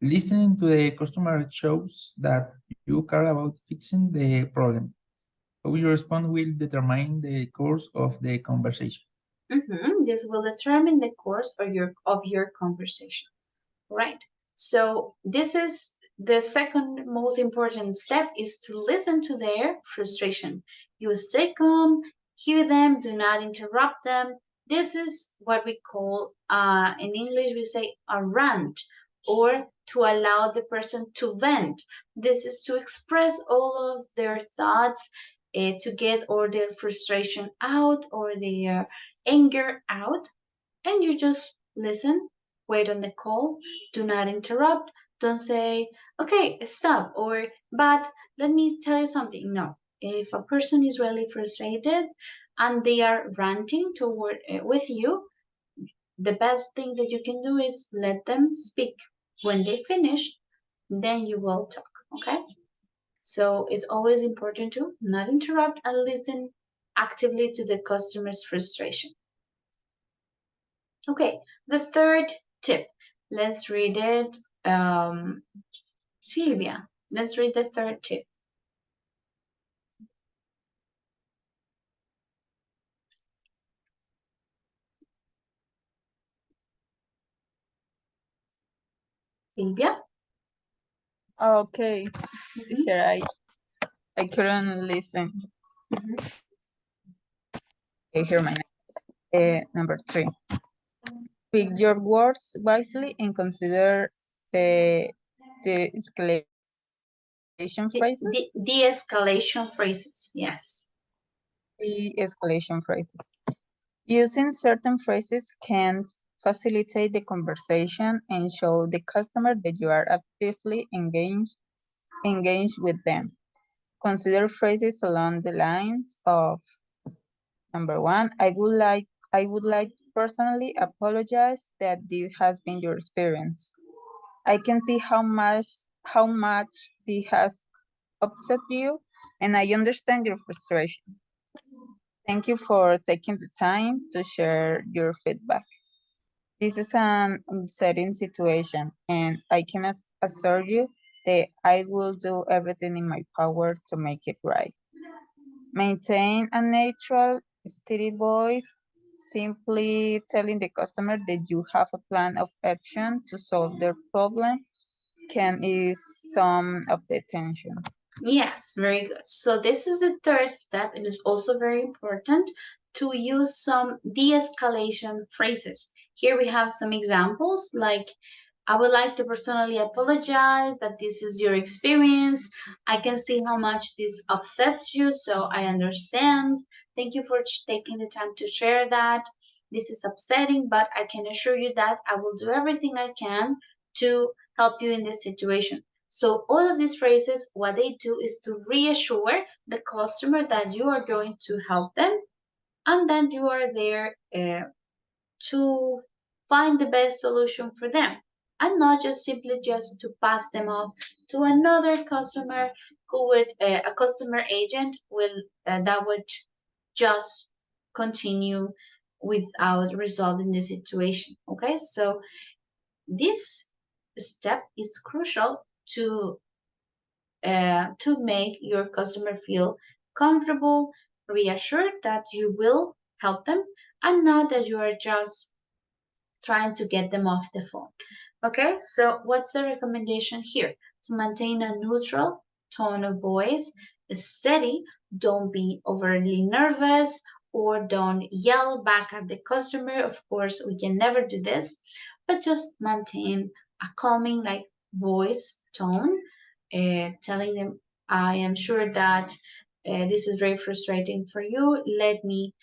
Listening to the customer shows that you care about fixing the problem. How you respond will determine the course of the conversation. This will determine the course of your conversation, right? So this is the second most important step, is to listen to their frustration. You stay calm, hear them, do not interrupt them. This is what we call, in English, we say a rant, or to allow the person to vent. This is to express all of their thoughts, to get all their frustration out or their anger out. And you just listen, wait on the call, do not interrupt, don't say, okay, stop, or, but let me tell you something. No, if a person is really frustrated and they are ranting toward with you, the best thing that you can do is let them speak. When they finish, then you will talk, okay? So it's always important to not interrupt and listen actively to the customer's frustration. Okay, the third tip. Let's read it. Silvia, let's read the third tip. Silvia? Okay, teacher, I couldn't listen. Okay, here my number 3. Pick your words wisely and consider the escalation phrases. De-escalation phrases, yes. De-escalation phrases. Using certain phrases can facilitate the conversation and show the customer that you are actively engaged with them. Consider phrases along the lines of, number 1, I would like to personally apologize that this has been your experience. I can see how much this has upset you, and I understand your frustration. Thank you for taking the time to share your feedback. This is an upsetting situation, and I can assure you that I will do everything in my power to make it right. Maintain a natural, steady voice, simply telling the customer that you have a plan of action to solve their problem can ease some of the tension. Yes, very good. So this is the third step. It is also very important to use some de-escalation phrases. Here we have some examples like, I would like to personally apologize that this is your experience. I can see how much this upsets you, so I understand. Thank you for taking the time to share that. This is upsetting, but I can assure you that I will do everything I can to help you in this situation. So all of these phrases, what they do is to reassure the customer that you are going to help them, and then you are there to find the best solution for them, and not just simply just to pass them off to another customer who would, a customer agent will, that would just continue without resolving the situation. Okay, so this step is crucial to make your customer feel comfortable, reassured that you will help them, and not that you are just trying to get them off the phone. Okay, so what's the recommendation here? To maintain a neutral tone of voice, steady, don't be overly nervous, or don't yell back at the customer. Of course, we can never do this, but just maintain a calming like voice tone, telling them, I am sure that this is very frustrating for you. Let me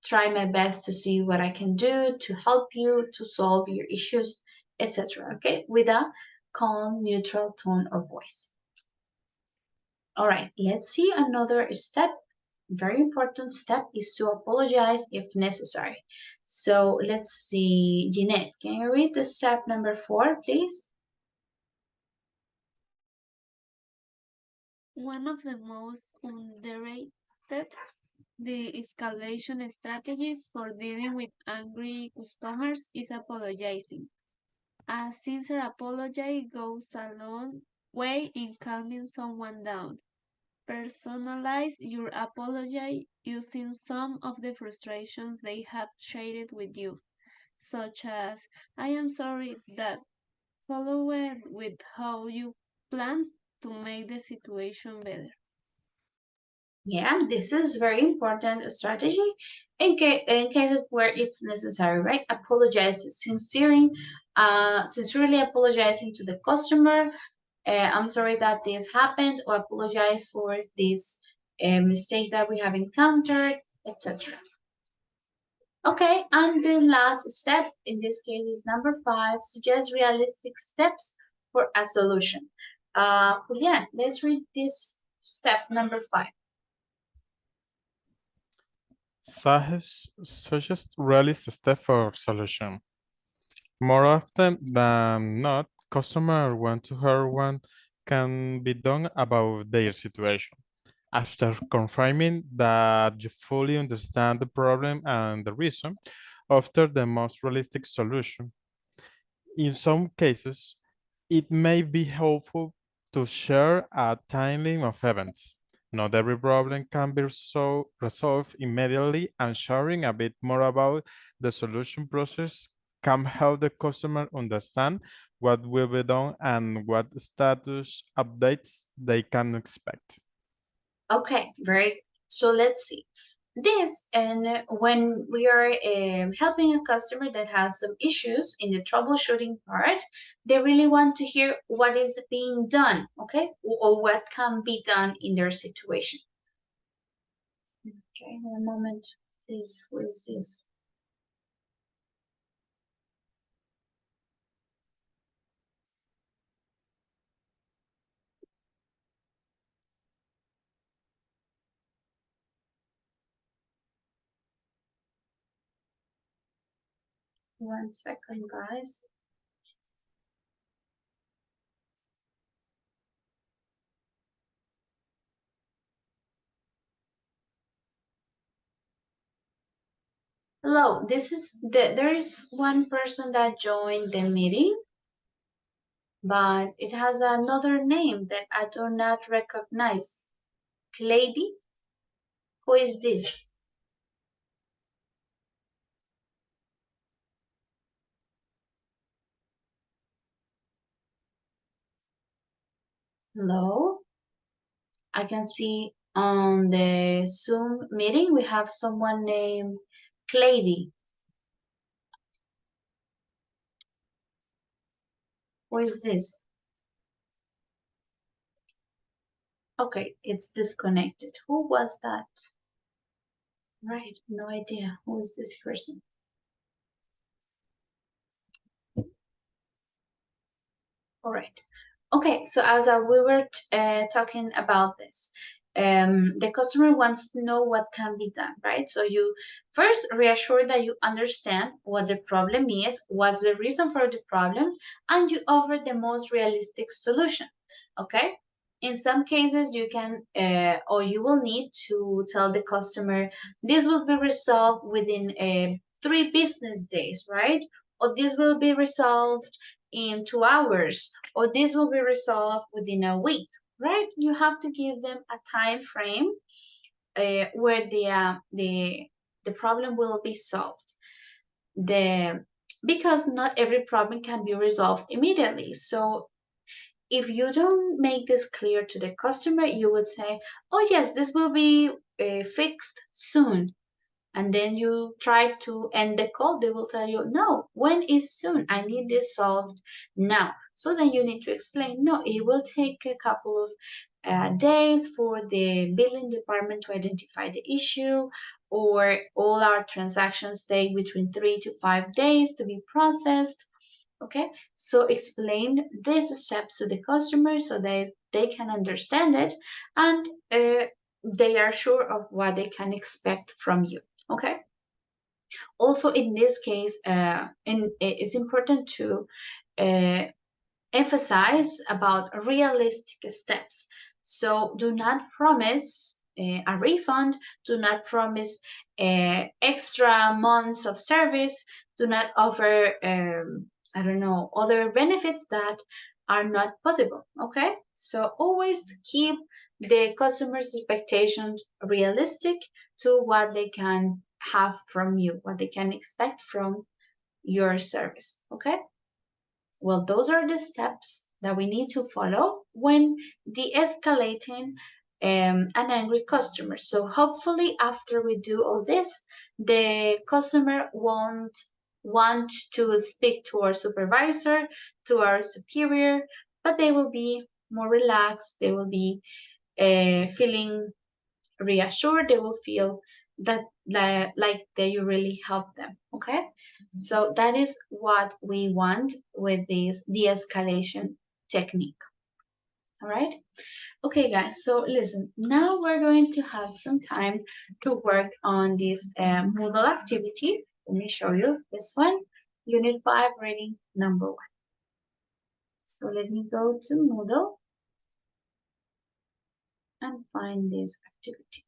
try my best to see what I can do to help you to solve your issues, etc. Okay, with a calm, neutral tone of voice. All right, let's see another step. Very important step is to apologize if necessary. So let's see, Jeanette, can you read the step number 4, please? One of the most underrated de-escalation strategies for dealing with angry customers is apologizing. A sincere apology goes a long way in calming someone down. Personalize your apology using some of the frustrations they have shared with you. such as, I am sorry that, followed with how you plan to make the situation better. Yeah, this is very important strategy in cases where it's necessary, right? Apologize, sincerely apologizing to the customer. I'm sorry that this happened, or apologize for this mistake that we have encountered, etc. Okay, and the last step in this case is number 5, suggest realistic steps for a solution. Julian, let's read this step number 5. Suggest realistic step for solution. More often than not, customer want to hear what can be done about their situation. After confirming that you fully understand the problem and the reason, offer the most realistic solution. In some cases, it may be helpful to share a timeline of events. Not every problem can be resolved immediately, and sharing a bit more about the solution process can help the customer understand what will be done and what status updates they can expect. Okay, very. So let's see. This, and when we are helping a customer that has some issues in the troubleshooting part, they really want to hear what is being done, okay, or what can be done in their situation. Okay, one moment, please. Who is this? One second, guys. Hello, there is one person that joined the meeting, but it has another name that I do not recognize. Lady? Who is this? Hello? I can see on the Zoom meeting we have someone named Clady. Who is this? Okay, it's disconnected. Who was that? Right, no idea. Who is this person? All right. Okay, so as we were talking about this, the customer wants to know what can be done, right? So you first reassure that you understand what the problem is, what's the reason for the problem, and you offer the most realistic solution, okay? In some cases, you can or you will need to tell the customer this will be resolved within 3 business days, right? Or this will be resolved in 2 hours, or this will be resolved within a week, right? You have to give them a time frame where the problem will be solved. Because not every problem can be resolved immediately. So if you don't make this clear to the customer, you would say, oh yes, this will be fixed soon. And then you try to end the call, they will tell you, no, when is soon? I need this solved now. So then you need to explain, no, it will take a couple of days for the billing department to identify the issue, or all our transactions take between 3 to 5 days to be processed. Okay, so explain these steps to the customer so they can understand it, and they are sure of what they can expect from you. Okay. Also, in this case, it's important to emphasize about realistic steps. So do not promise a refund, do not promise extra months of service, do not offer, I don't know, other benefits that are not possible, okay? So always keep the customer's expectations realistic to what they can have from you, what they can expect from your service, okay? Well, those are the steps that we need to follow when de-escalating an angry customer. So hopefully after we do all this, the customer won't want to speak to our supervisor, to our superior, but they will be more relaxed. They will be feeling reassured. They will feel that like that you really help them, okay? So that is what we want with this de-escalation technique. All right, okay guys, so listen, now we're going to have some time to work on this Moodle activity. Let me show you this one, unit 5, reading number 1. So let me go to Moodle and find this activity.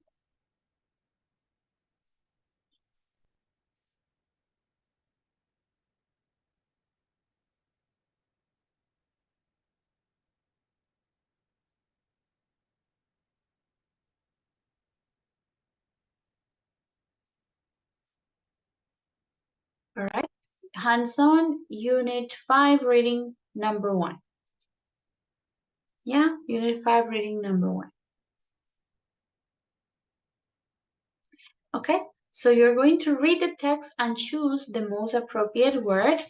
All right, hands-on, unit 5, reading number 1. Yeah, unit 5, reading number 1. Okay, so you're going to read the text and choose the most appropriate word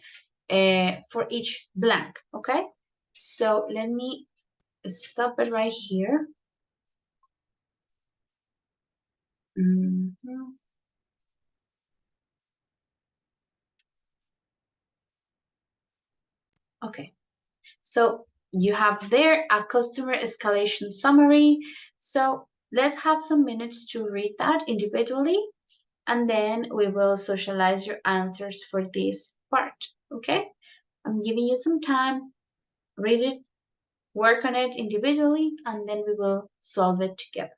for each blank, okay? So let me stop it right here. Mhm. Okay, so you have there a customer escalation summary. So let's have some minutes to read that individually, and then we will socialize your answers for this part, okay? I'm giving you some time, read it, work on it individually, and then we will solve it together.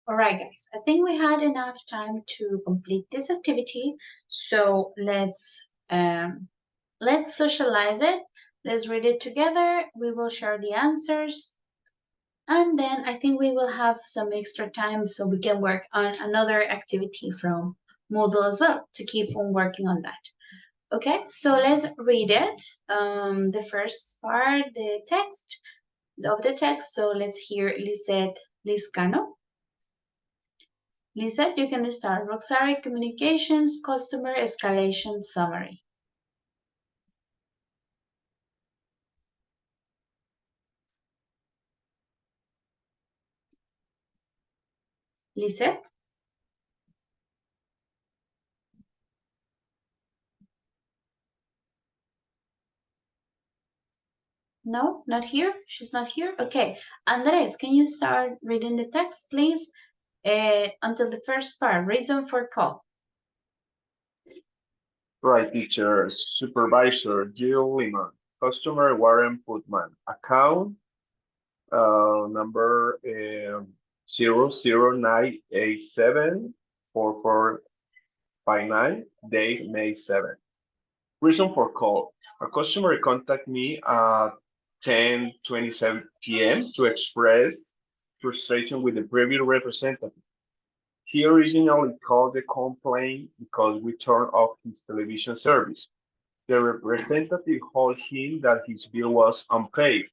All right, guys, I think we had enough time to complete this activity. So let's socialize it. Let's read it together. We will share the answers. And then I think we will have some extra time so we can work on another activity from Moodle as well to keep on working on that. Okay, so let's read it. The first part, the text of the text. So let's hear Lisette Liscano. Lisette, you can start. Roxari Communications Customer Escalation Summary. Lisette? No, not here. She's not here. Okay. Andres, can you start reading the text, please? Until the first part, reason for call. Right, teacher. Supervisor Jill Lehman. Customer Warren Putman. Account number 009874459. Date May 7th. Reason for call. A customer contacted me at 10:27 p.m. to express frustration with the previous representative. He originally called the complaint because we turned off his television service. The representative told him that his bill was unpaid.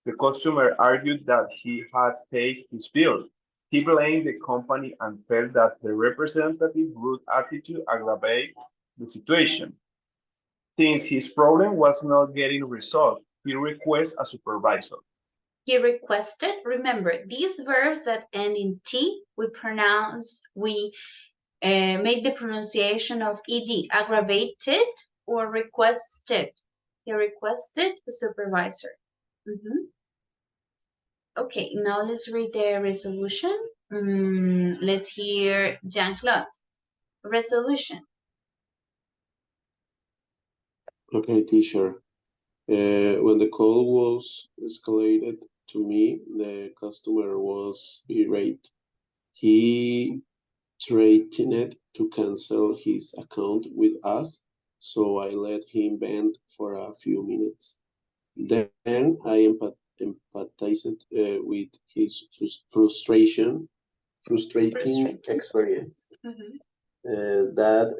The customer argued that he had paid his bill. He blamed the company and felt that the representative's rude attitude aggravated the situation. Since his problem was not getting resolved, he requests a supervisor. He requested, remember, these verbs that end in T, we make the pronunciation of ED, aggravated or requested. He requested a supervisor. Okay, now let's read the resolution. Let's hear Jean-Claude. Resolution. Okay, teacher. When the call was escalated to me, the customer was irate. He threatened to cancel his account with us, so I let him vent for a few minutes. Then I empathized with his frustrating experience. That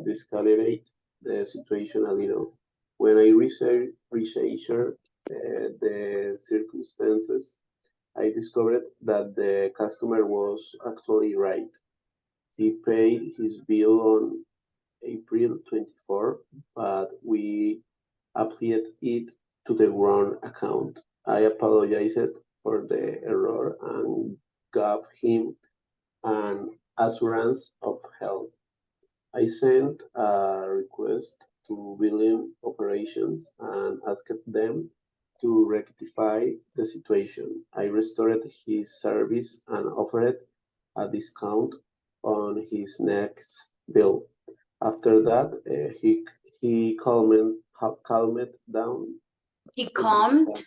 de-escalated the situation a little. When I researched the circumstances, I discovered that the customer was actually right. He paid his bill on April 24, but we applied it to the wrong account. I apologized for the error and gave him an assurance of help. I sent a request to billing operations and asked them to rectify the situation. I restored his service and offered a discount on his next bill. After that, he calmed down. He calmed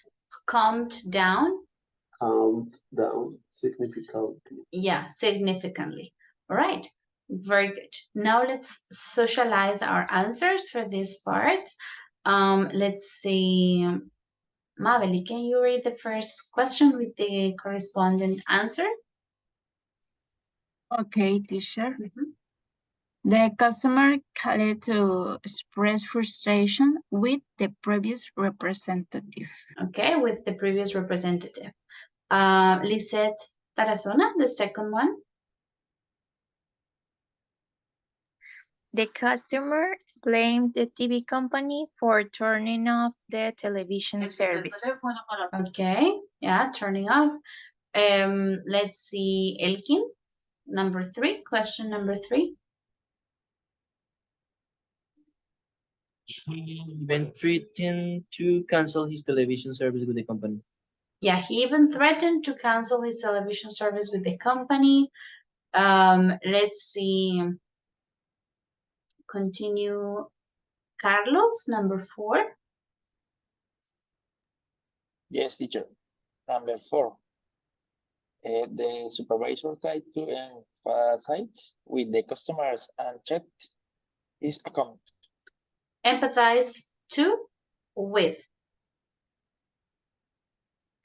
down. Calmed down significantly. Yeah, significantly. All right. Very good. Now let's socialize our answers for this part. Let's see. Maveli, can you read the first question with the corresponding answer? Okay, teacher. The customer called to express frustration with the previous representative. Okay, with the previous representative. Lisette Tarazona, the second one. The customer blamed the TV company for turning off the television service. Okay, yeah, turning off. Let's see, Elkin, number 3, question number 3. He even threatened to cancel his television service with the company. Yeah, he even threatened to cancel his television service with the company. Let's see. Continue. Carlos, number 4. Yes, teacher. Number 4. The supervisor tried to emphasize with the customers and checked his account. Empathize to, with.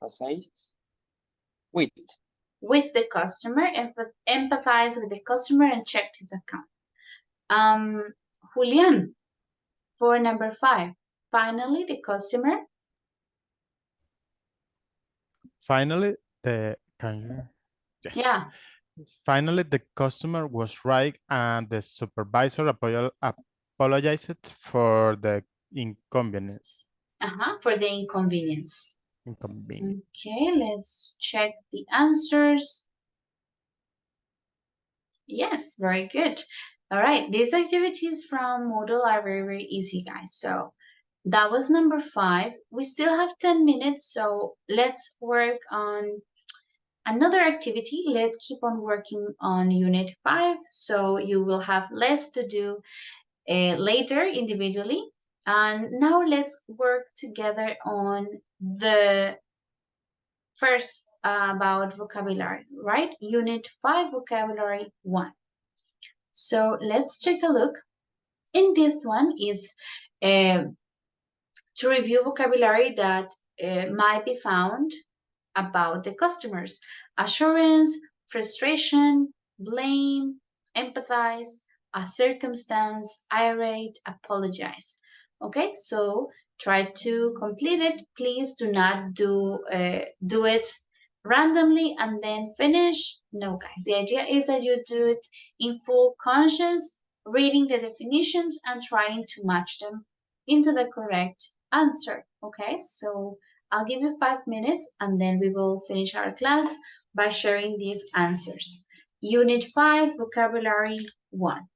Emphasize with. With the customer, empathize with the customer and checked his account. Julian, for number 5. Finally, the customer. Finally, can you? Yes. Yeah. Finally, the customer was right, and the supervisor apologized for the inconvenience. For the inconvenience. Inconvenience. Okay, let's check the answers. Yes, very good. All right, these activities from Moodle are very, very easy, guys. So that was number 5. We still have 10 minutes, so let's work on another activity. Let's keep on working on Unit 5, so you will have less to do later individually. And now let's work together on the first about vocabulary, right? Unit 5, vocabulary 1. So let's take a look. In this one is to review vocabulary that might be found about the customers. Assurance, frustration, blame, empathize, a circumstance, irate, apologize. Okay, so try to complete it. Please do not do it randomly and then finish. No, guys, the idea is that you do it in full conscience, reading the definitions and trying to match them into the correct answer. Okay, so I'll give you 5 minutes and then we will finish our class by sharing these answers. Unit 5, vocabulary 1.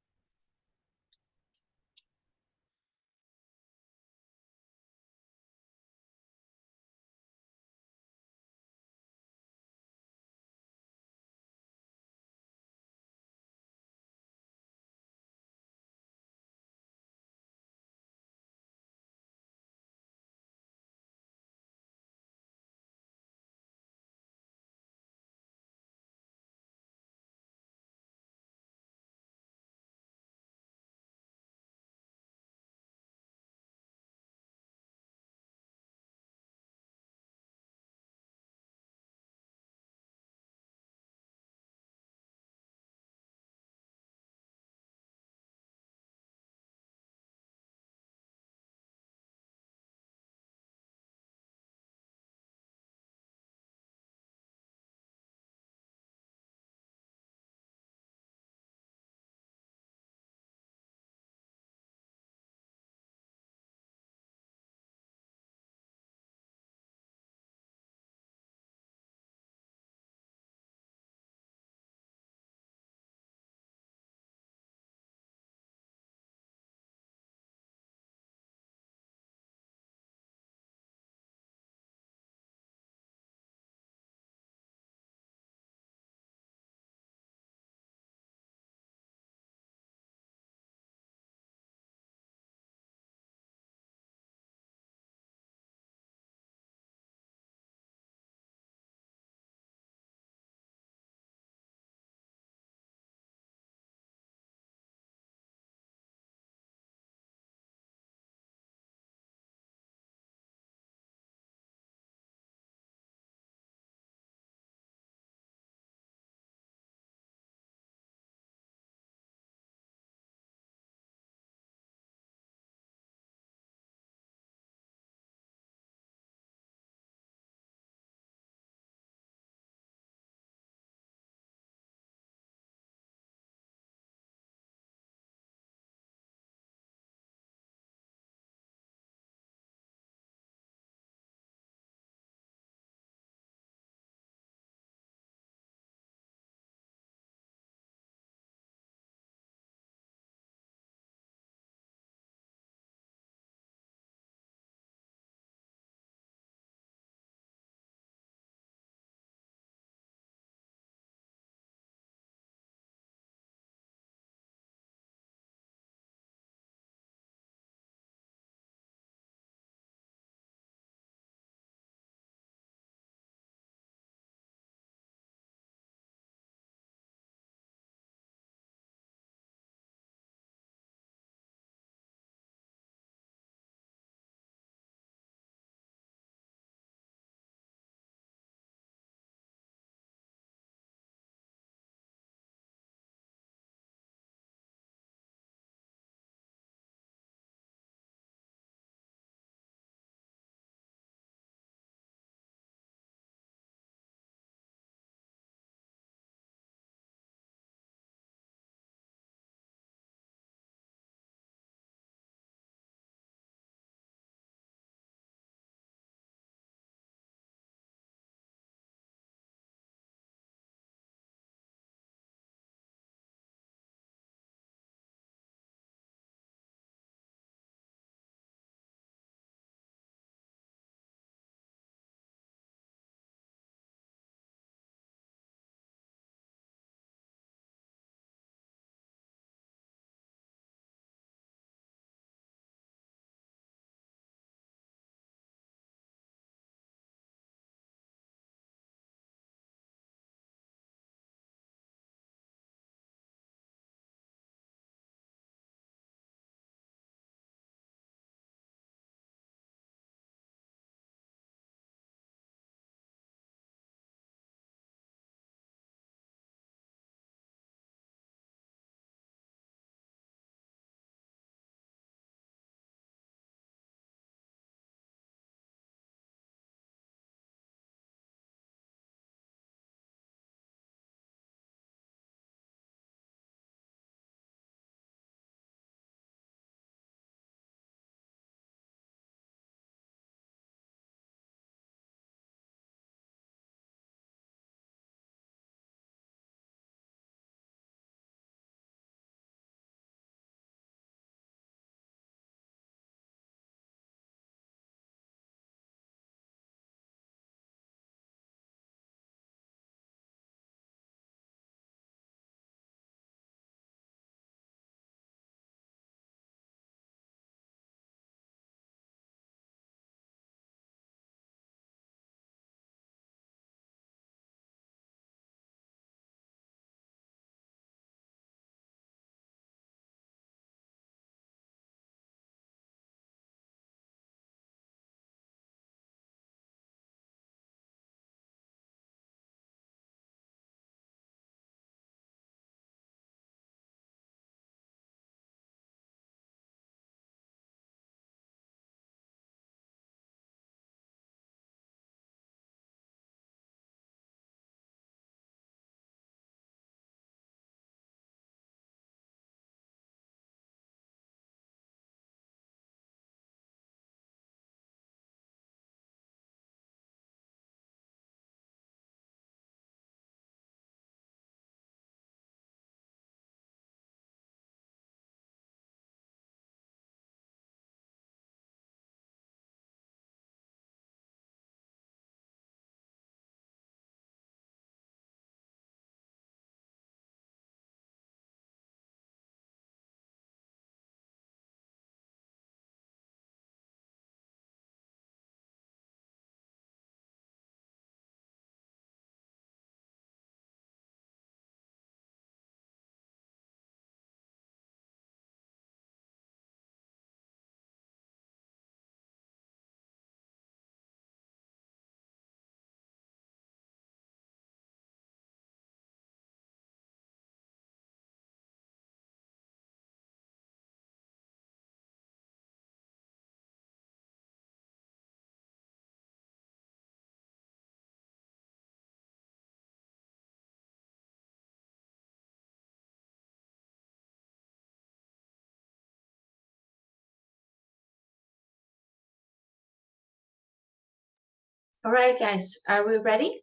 All right, guys, are we ready?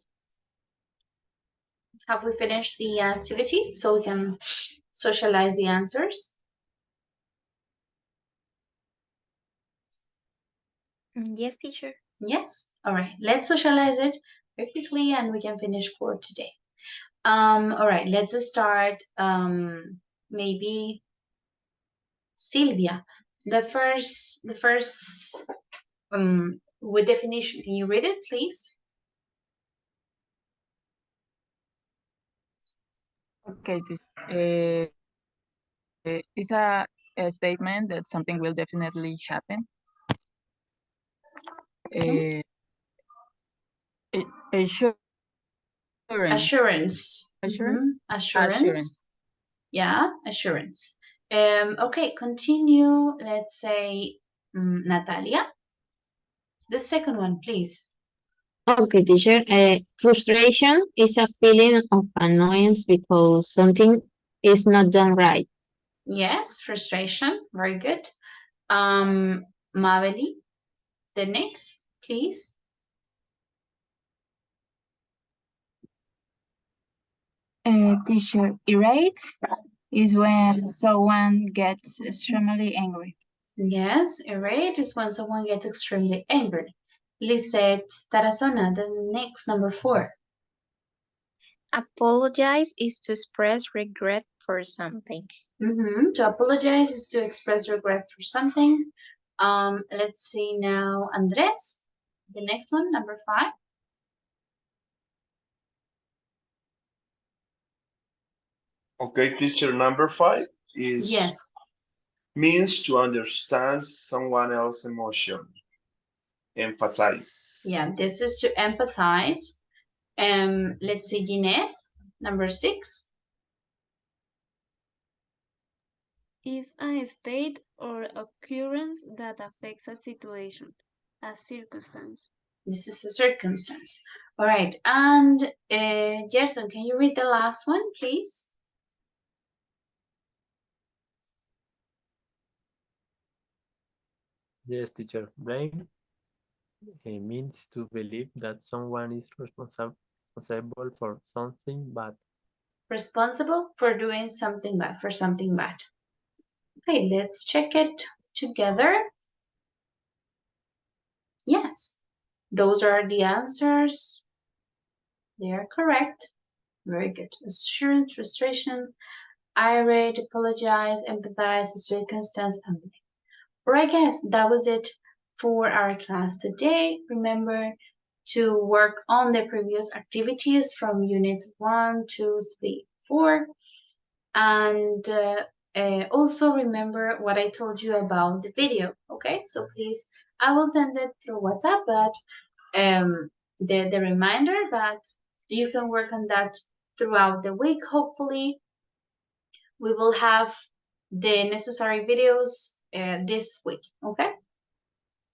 Have we finished the activity so we can socialize the answers? Yes, teacher. Yes. All right. Let's socialize it very quickly, and we can finish for today. All right. Let's start. Maybe Sylvia. The first. With definition. Can you read it, please? Okay, it's a statement that something will definitely happen. Assurance. Assurance. Assurance. Assurance. Yeah, assurance. Okay, continue. Let's say Natalia. The second one, please. Okay, teacher. Frustration is a feeling of annoyance because something is not done right. Yes, frustration. Very good. Maveli, the next, please. Teacher, irate is when someone gets extremely angry. Yes, irate is when someone gets extremely angry. Lisette Tarazona, the next, number 4. Apologize is to express regret for something. To apologize is to express regret for something. Let's see now, Andres, the next one, number 5. Okay, teacher, number 5 is Yes. means to understand someone else's emotion. Empathize. Yeah, this is to empathize. Let's see, Jeanette, number 6. Is a state or occurrence that affects a situation, a circumstance. This is a circumstance. All right, and Gerson, can you read the last one, please? Yes, teacher. Blame means to believe that someone is responsible for something bad. Responsible for doing something bad, for something bad. Okay, let's check it together. Yes, those are the answers. They are correct. Very good. Assurance, frustration, irate, apologize, empathize, circumstance, and blame. All right, guys, that was it for our class today. Remember to work on the previous activities from units 1, 2, 3, 4. And also remember what I told you about the video, okay? So please, I will send it through WhatsApp, but the reminder that you can work on that throughout the week. Hopefully, we will have the necessary videos this week, okay?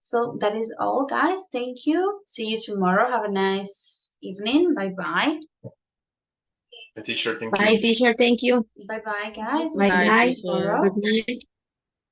So that is all, guys. Thank you. See you tomorrow. Have a nice evening. Bye-bye. Teacher, thank Bye, you. teacher. Thank you. Bye-bye, guys. Bye, See you bye. tomorrow. Good night.